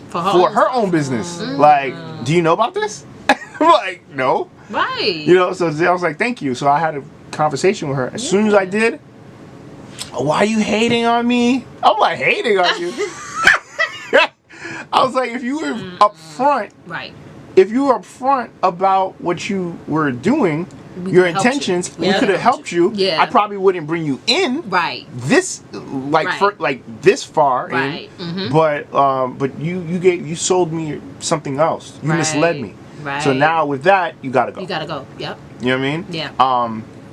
Speaker 3: for her own business. Like, do you know about this? I'm like, no.
Speaker 2: Right.
Speaker 3: You know, so I was like, thank you. So I had a conversation with her. As soon as I did, why are you hating on me? I'm like, hating on you? I was like, if you were upfront,
Speaker 2: Right.
Speaker 3: if you were upfront about what you were doing, your intentions, we could have helped you.
Speaker 2: Yeah.
Speaker 3: I probably wouldn't bring you in.
Speaker 2: Right.
Speaker 3: This this far
Speaker 2: Right.
Speaker 3: in, but you sold me something else. You misled me.
Speaker 2: Right.
Speaker 3: So now with that, you gotta go.
Speaker 2: You gotta go. Yep.
Speaker 3: You know what I mean?
Speaker 2: Yeah.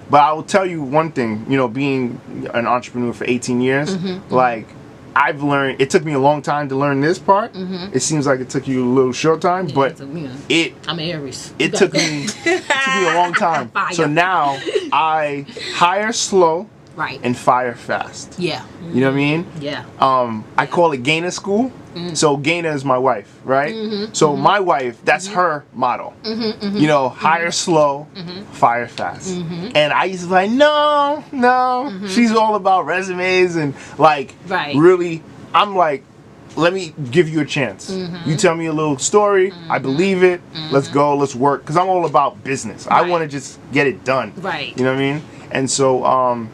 Speaker 3: But I will tell you one thing. You know, being an entrepreneur for 18 years, like I've learned. It took me a long time to learn this part. It seems like it took you a little short time, but
Speaker 2: I'm Aries.
Speaker 3: It took me a long time. So now I hire slow.
Speaker 2: Right.
Speaker 3: And fire fast.
Speaker 2: Yeah.
Speaker 3: You know what I mean?
Speaker 2: Yeah.
Speaker 3: I call it Gaina School. So Gaina is my wife, right? So my wife, that's her motto. You know, hire slow, fire fast. And I used to be like, no. She's all about resumes and like really, I'm like, let me give you a chance. You tell me a little story. I believe it. Let's go. Let's work. Because I'm all about business. I want to just get it done.
Speaker 2: Right.
Speaker 3: You know what I mean? And so,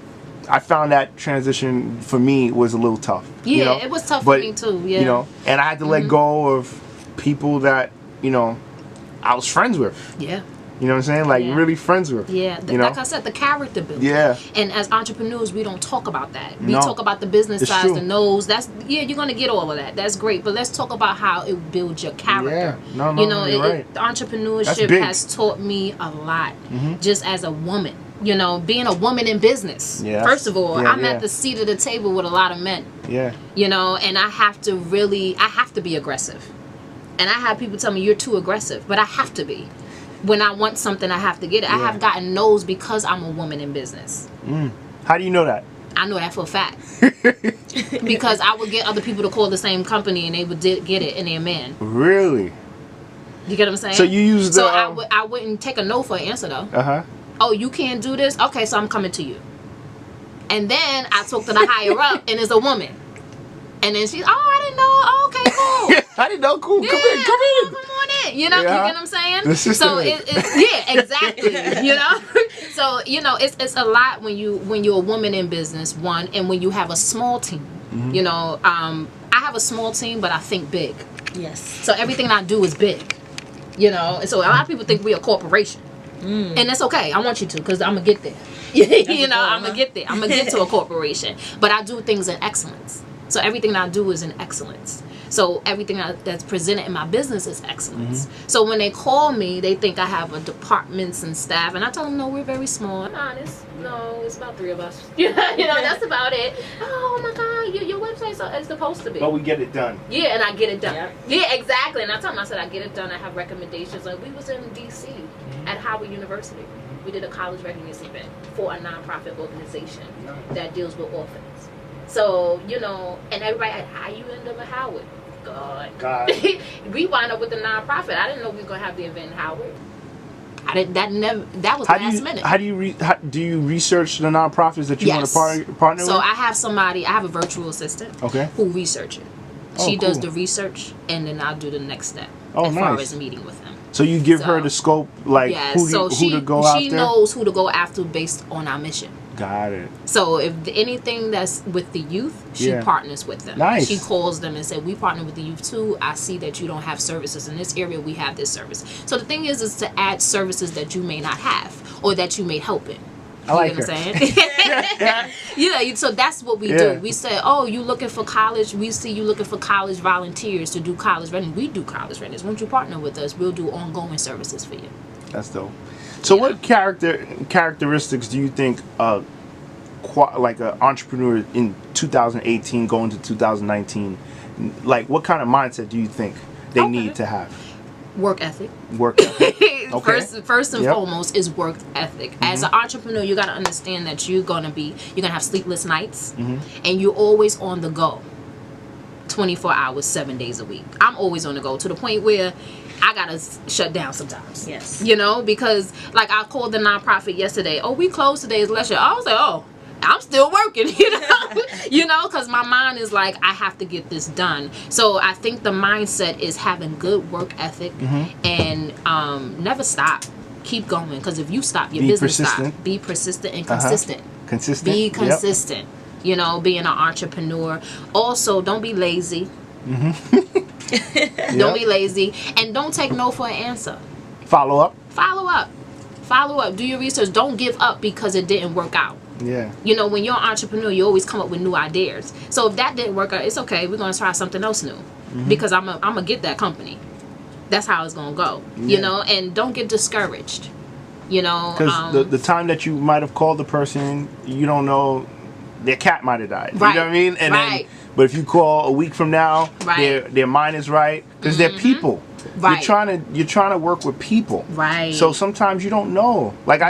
Speaker 3: I found that transition for me was a little tough.
Speaker 2: Yeah,
Speaker 3: you know?
Speaker 2: it was tough for me too. Yeah.
Speaker 3: You know, and I had to let go of people that, you know, I was friends with.
Speaker 2: Yeah.
Speaker 3: You know what I'm saying? Like really friends with.
Speaker 2: Yeah.
Speaker 3: You know?
Speaker 2: Like I said, the character building.
Speaker 3: Yeah.
Speaker 2: And as entrepreneurs, we don't talk about that. We
Speaker 3: No.
Speaker 2: talk about the business
Speaker 3: It's
Speaker 2: side,
Speaker 3: true.
Speaker 2: the nose. That's you're gonna get all of that. That's great. But let's talk about how it builds your character.
Speaker 3: Yeah. No,
Speaker 2: you know,
Speaker 3: you're right. That's
Speaker 2: entrepreneurship
Speaker 3: big.
Speaker 2: has taught me a lot. Just as a woman. You know, being a woman in business.
Speaker 3: Yeah.
Speaker 2: First of all,
Speaker 3: Yeah,
Speaker 2: I'm at the seat of the table with a lot of men.
Speaker 3: Yeah.
Speaker 2: You know, and I have to be aggressive. And I have people tell me you're too aggressive, but I have to be. When I want something, I have to get it. I have gotten no's because I'm a woman in business.
Speaker 3: How do you know that?
Speaker 2: I know that for a fact. Because I would get other people to call the same company and they would get it and they're men.
Speaker 3: Really?
Speaker 2: You get what I'm saying?
Speaker 3: So you use the...
Speaker 2: So I wouldn't take a no for an answer though.
Speaker 3: Uh-huh.
Speaker 2: Oh, you can't do this? Okay, so I'm coming to you. And then I talk to the higher up and it's a woman. And then she's, I didn't know. Oh, okay, cool.
Speaker 3: I didn't know. Cool.
Speaker 2: Yeah,
Speaker 3: Come in.
Speaker 2: come on in. You know, you get what I'm saying?
Speaker 3: The system
Speaker 2: So yeah, exactly. You know, so you know, it's a lot when you're a woman in business. One, and when you have a small team. You know, I have a small team, but I think big.
Speaker 4: Yes.
Speaker 2: So everything I do is big. You know, and so a lot of people think we're a corporation, and that's okay. I want you to, because I'm gonna get there. You know, I'm gonna get there. I'm gonna get to a corporation, but I do things in excellence. So everything I do is in excellence. So everything that's presented in my business is excellence. So when they call me, they think I have a departments and staff, and I tell them, no, we're very small. I'm honest. No, it's about 3 of us. You know, that's about it. Oh my God, your website is supposed to be.
Speaker 3: But we get it done.
Speaker 2: Yeah, and I get it done.
Speaker 4: Yep.
Speaker 2: Yeah, exactly. And I told them, I said, I get it done. I have recommendations. Like, we was in D.C. at Howard University. We did a college readiness event for a nonprofit organization that deals with orphans. So, you know, and everybody, how you end up at Howard? God. We wind up with the nonprofit. I didn't know we was going to have the event in Howard. That was last minute.
Speaker 3: How do you research the nonprofits that you want to partner with?
Speaker 2: So I have a virtual assistant who researches. She does the research, and then I'll do the next step as far as meeting with them.
Speaker 3: So you give her the scope, like who to go after?
Speaker 2: She knows who to go after based on our mission.
Speaker 3: Got it.
Speaker 2: So if anything that's with the youth, she partners with them.
Speaker 3: Nice.
Speaker 2: She calls them and says, we partner with the youth too. I see that you don't have services in this area. We have this service. So the thing is to add services that you may not have or that you may help in.
Speaker 3: I like
Speaker 2: what I'm saying? Yeah, so that's what we do. We say, oh, you looking for college? We see you looking for college volunteers to do college readiness. We do college readiness. Once you partner with us, we'll do ongoing services for you.
Speaker 3: That's dope. So what characteristics do you think like an entrepreneur in 2018 going to 2019, like what kind of mindset do you think they need to have?
Speaker 2: Work ethic.
Speaker 3: Work ethic. Okay.
Speaker 2: First and foremost is work ethic. As an entrepreneur, you got to understand that you're gonna have sleepless nights, and you're always on the go. 24 hours, 7 days a week. I'm always on the go to the point where I gotta shut down sometimes.
Speaker 4: Yes.
Speaker 2: You know, because like I called the nonprofit yesterday. Oh, we closed today's lecture. I was like, oh, I'm still working, you know, because my mind is like, I have to get this done. So I think the mindset is having good work ethic and never stop. Keep going, because if you stop, your business stop. Be persistent and consistent.
Speaker 3: Consistent.
Speaker 2: Be consistent. You know, being an entrepreneur. Also, don't be lazy. Don't be lazy, and don't take no for an answer.
Speaker 3: Follow up.
Speaker 2: Do your research. Don't give up because it didn't work out.
Speaker 3: Yeah.
Speaker 2: You know, when you're an entrepreneur, you always come up with new ideas. So if that didn't work out, it's okay. We're gonna try something else new, because I'm gonna get that company. That's how it's gonna go. You know, and don't get discouraged. You know,
Speaker 3: because the time that you might have called the person, you don't know, their cat might have died.
Speaker 2: Right.
Speaker 3: You know what I mean? And then, but if you call a week from now, their mind is right, because they're people. Right. You're trying to work with people.
Speaker 2: Right.
Speaker 3: So sometimes you don't know. Like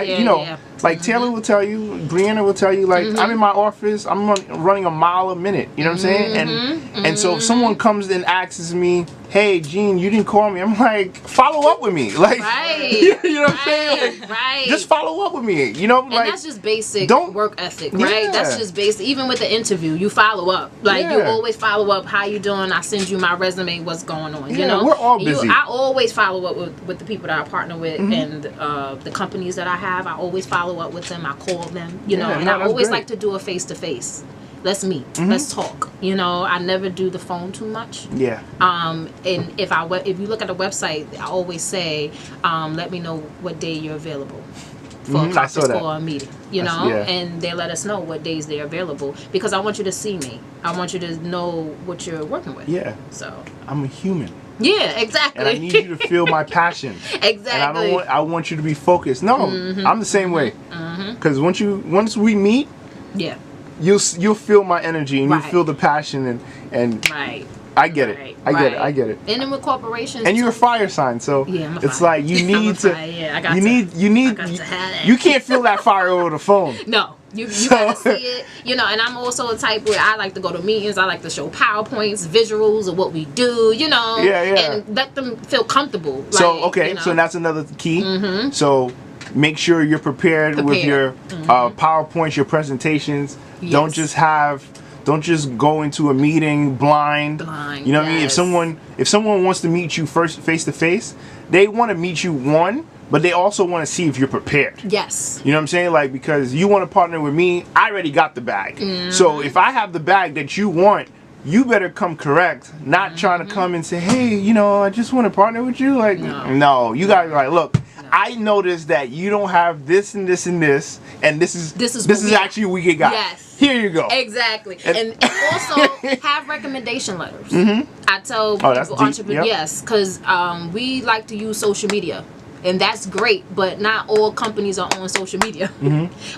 Speaker 3: like Taylor will tell you, Brianna will tell you, like I'm in my office, I'm running a mile a minute. You know what I'm saying? And so if someone comes and asks me, hey Gene, you didn't call me, I'm like, follow up with me. Like you know what I'm saying? Like, just follow up with me. You know,
Speaker 2: and
Speaker 3: like
Speaker 2: that's just basic work ethic, right?
Speaker 3: Yeah.
Speaker 2: That's just basic. Even with the interview, you follow up. Like you always follow up. How you doing? I send you my resume. What's going on? You know,
Speaker 3: we're all busy.
Speaker 2: I always follow up with the people that I partner with and the companies that I have. I always follow up with them. I call them. You know, and I always like to do a face to face. Let's meet. Let's talk. You know, I never do the phone too much. Yeah. And if you look at the website, I always say, let me know what day you're available for a conference call or a meeting. You know, and they let us know what days they're available, because I want you to see me. I want you to know what you're working with. Yeah. So I'm a human. Yeah, exactly. And I need you to feel my passion. Exactly. And I want you to be focused. No, I'm the same way. Because once we meet, you'll feel my energy, and you'll feel the passion, and I get it. I get it. And then with corporations, and you're a fire sign, so it's like you need to. You can't feel that fire over the phone. No. You gotta see it, you know. And I'm also a type where I like to go to meetings. I like to show PowerPoints, visuals of what we do, you know, and let them feel comfortable. So like, so that's another key. So make sure you're prepared with your PowerPoints, your presentations. Don't just go into a meeting blind. You know what I mean? If someone wants to meet you first face to face, they want to meet you but they also want to see if you're prepared. Yes. You know what I'm saying? Like, because you want to partner with me, I already got the bag. So if I have the bag that you want, you better come correct, not trying to come and say, hey, you know, I just want to partner with you. Like, no, you got to be like, look, I noticed that you don't have this and this and this, and this is actually what we got. Yes. Here you go. Exactly. And also have recommendation letters. I tell people, entrepreneurs, yes, because we like to use social media. And that's great, but not all companies are on social media.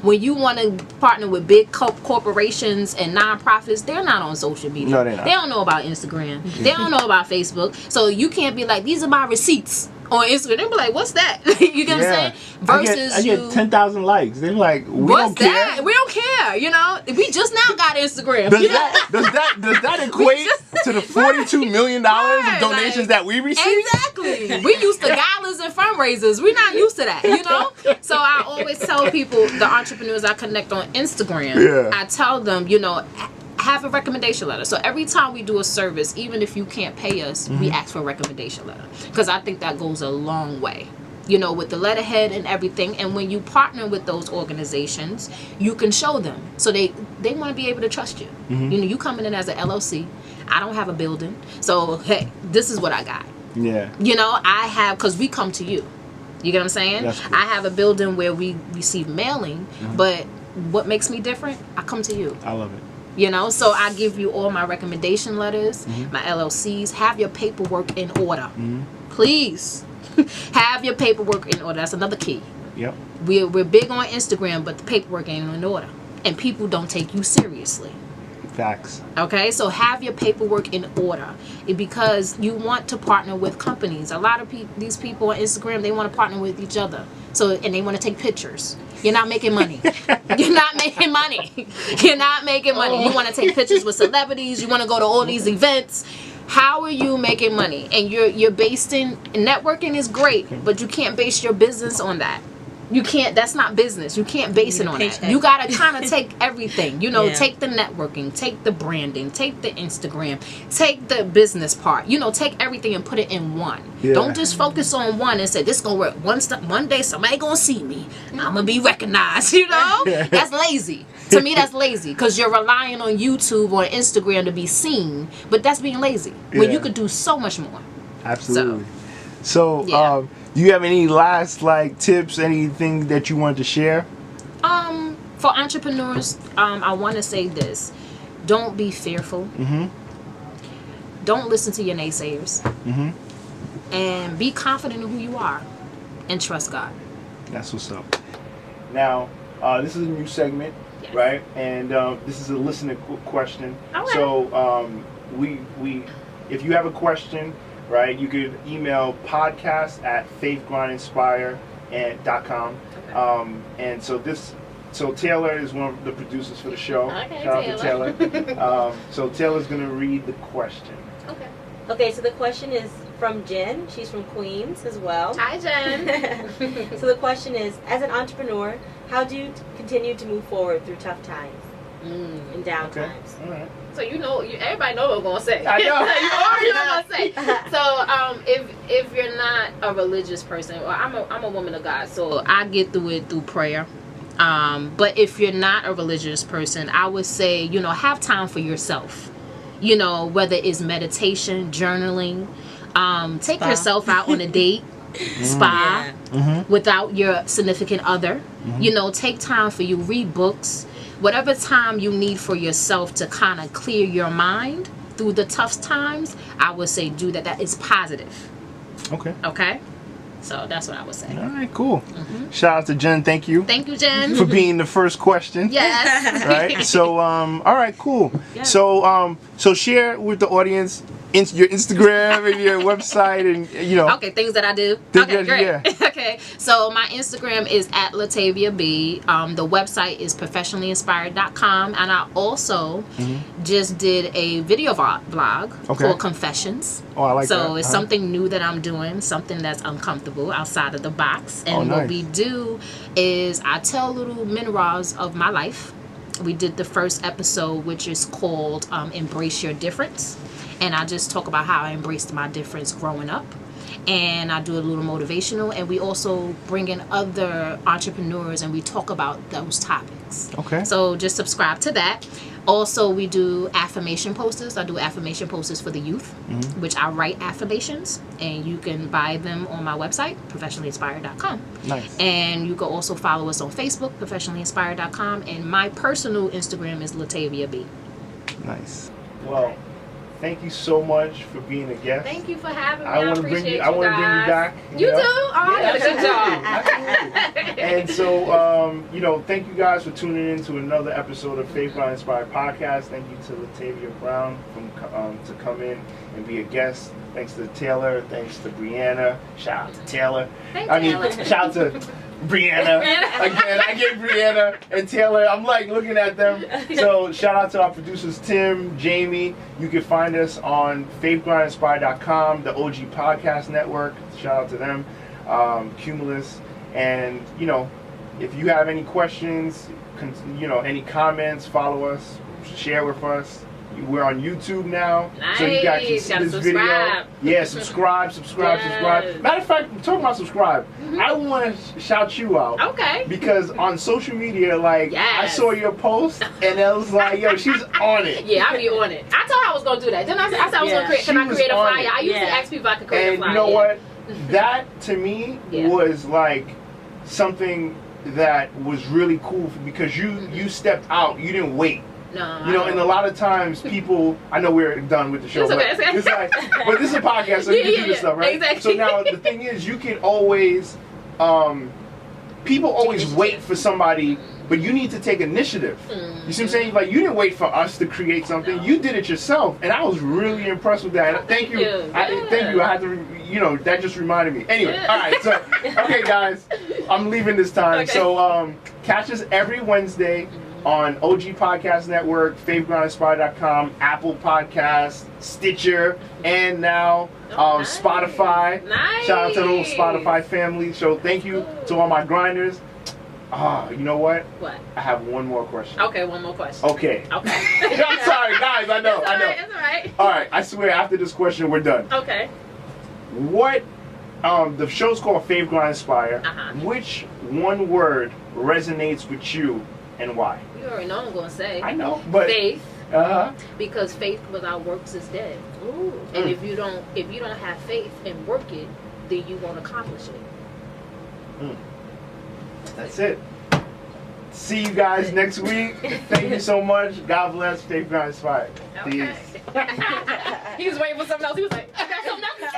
Speaker 2: When you want to partner with big corporations and nonprofits, they're not on social media. No, they're not. They don't know about Instagram. They don't know about Facebook. So you can't be like, these are my receipts on Instagram. They'll be like, what's that? You get what I'm saying? Versus I get 10,000 likes. They're like, we don't care. We don't care. You know, we just now got Instagram. Does that equate to the $42 million of donations that we received? Exactly. We used to galas and fundraisers. We're not used to that, you know? So I always tell people, the entrepreneurs I connect on Instagram, I tell them, you know, have a recommendation letter. So every time we do a service, even if you can't pay us, we ask for a recommendation letter, because I think that goes a long way, you know, with the letterhead and everything. And when you partner with those organizations, you can show them, so they want to be able to trust you. You know, you coming in as an LLC. I don't have a building, so hey, this is what I got. Yeah. You know, I have, because we come to you. You get what I'm saying? Cool. I have a building where we receive mailing, but what makes me different? I come to you. I love it. You know, so I give you all my recommendation letters, my LLCs. Have your paperwork in order. Please. Have your paperwork in order. That's another key. Yep. We're big on Instagram, but the paperwork ain't in order. And people don't take you seriously. Facts. Okay, so have your paperwork in order, because you want to partner with companies. A lot of these people on Instagram, they want to partner with each other. So, and they want to take pictures. You're not making money. You're not making money. You're not making money. You want to take pictures with celebrities. You want to go to all these events. How are you making money? And you're based in networking is great, but you can't base your business on that. You can't. That's not business. You can't base it on that. You gotta kind of take everything. You know, take the networking, take the branding, take the Instagram, take the business part. You know, take everything and put it in one. Yeah. Don't just focus on one and say this gonna work. One day somebody gonna see me. I'm gonna be recognized. You know, that's lazy. To me, that's lazy because you're relying on YouTube or Instagram to be seen. But that's being lazy when you could do so much more.
Speaker 3: Absolutely. So do you have any last tips, anything that you wanted to share?
Speaker 2: For entrepreneurs, I want to say this: don't be fearful. Don't listen to your naysayers, and be confident in who you are, and trust God. That's
Speaker 3: what's up. Now, this is a new segment, right? And this is a listener question. Okay. So we if you have a question, right, you could email podcast@faithgrindinspire.com. And so Taylor is one of the producers for the show.
Speaker 4: Okay,
Speaker 3: Shout out to Taylor. So Taylor's going to read the question.
Speaker 4: Okay, so the question is from Jen. She's from Queens as well.
Speaker 2: Hi, Jen.
Speaker 4: So the question is, as an entrepreneur, how do you continue to move forward through tough times and down times?
Speaker 3: All right.
Speaker 2: So everybody know what I'm gonna say.
Speaker 3: I know.
Speaker 2: You already know what I'm gonna say. So if you're not a religious person, well, I'm a woman of God, so I get through it through prayer. But if you're not a religious person, I would say have time for yourself. Whether it's meditation, journaling, take yourself out on a date. Spa without your significant other. Take time for you, read books, whatever time you need for yourself to kind of clear your mind through the tough times. I would say do that. That is positive. Okay, so that's what I would say.
Speaker 3: All right, cool. Shout out to Jen. Thank you, Jen, for being the first question.
Speaker 2: Yes.
Speaker 3: Right, so all right, cool. Yes. So share with the audience your Instagram and your website and
Speaker 2: Okay, things that I do. Okay, great. Okay, so my Instagram is @LaTayvia B. The website is professionallyinspired.com, and I also just did a video vlog called Confessions.
Speaker 3: Oh, I like that.
Speaker 2: So it's something new that I'm doing, something that's uncomfortable, outside of the box. And what we do is I tell little minerals of my life. We did the first episode, which is called Embrace Your Difference. And I just talk about how I embraced my difference growing up. And I do a little motivational. And we also bring in other entrepreneurs and we talk about those topics.
Speaker 3: Okay.
Speaker 2: So just subscribe to that. Also, we do affirmation posters. I do affirmation posters for the youth, which I write affirmations. And you can buy them on my website, professionallyinspired.com.
Speaker 3: Nice.
Speaker 2: And you can also follow us on Facebook, professionallyinspired.com. And my personal Instagram is LaTayvia B.
Speaker 3: Nice. Well, thank you so much for being a guest.
Speaker 2: Thank you for having me.
Speaker 3: I want to bring you back.
Speaker 2: You do? Oh, I got a good job.
Speaker 3: Absolutely. And so, thank you guys for tuning in to another episode of Faith Grind Inspired Podcast. Thank you to LaTayvia Brown to come in and be a guest. Thanks to Taylor. Thanks to Brianna. Shout out to Taylor. Shout out to Brianna. Again, I gave Brianna and Taylor. I'm looking at them. So shout out to our producers, Tim, Jamie. You can find us on faithgrindinspired.com, the OG Podcast Network. Shout out to them. Cumulus. And, if you have any questions, any comments, follow us, share with us. We're on YouTube now, so you guys can see this video. Yeah, subscribe. Matter of fact, talking about subscribe, I want to shout you out.
Speaker 2: Okay.
Speaker 3: Because on social media, I saw your post, and I was like, yo, she's on it.
Speaker 2: Yeah, I be on it. I told her I was going to do that. Didn't I? I said I was going to create. Can I create a flyer? I usually ask people if I could create a flyer.
Speaker 3: And you know what? That, to me, was something that was really cool because you stepped out. You didn't wait.
Speaker 2: No,
Speaker 3: and a lot of times people, I know we're done with the show, but this is a podcast, so you can do this stuff, right?
Speaker 2: Exactly.
Speaker 3: So now the thing is, you can always, people always wait for somebody, but you need to take initiative. You see what I'm saying? You didn't wait for us to create something. No. You did it yourself, and I was really impressed with that. Thank you. Thank you. I had to, that just reminded me. Anyway, all right. So, okay, guys, I'm leaving this time. Okay. So, catch us every Wednesday on OG Podcast Network, faithgrindinspire.com, Apple Podcasts, Stitcher, and now
Speaker 2: nice.
Speaker 3: Spotify.
Speaker 2: Nice.
Speaker 3: Shout out to the whole Spotify family. So thank you to all my grinders. You know what?
Speaker 2: What?
Speaker 3: I have one more question.
Speaker 2: Okay, one more question.
Speaker 3: Okay.
Speaker 2: Okay.
Speaker 3: I'm sorry, guys. I know.
Speaker 2: It's alright.
Speaker 3: All right. I swear, after this question, we're done.
Speaker 2: Okay.
Speaker 3: What? The show's called Faith Grind Inspire. Which one word resonates with you and why?
Speaker 2: You already know I'm gonna say.
Speaker 3: I know, but
Speaker 2: faith.
Speaker 3: Uh-huh.
Speaker 2: Because faith without works is dead.
Speaker 4: Ooh.
Speaker 2: And if you don't have faith and work it, then you won't accomplish it.
Speaker 3: That's it. See you guys next week. Thank you so much. God bless. Faith Grind Inspire.
Speaker 2: Okay.
Speaker 3: Peace.
Speaker 2: He was waiting for something else. He was like, I got something else.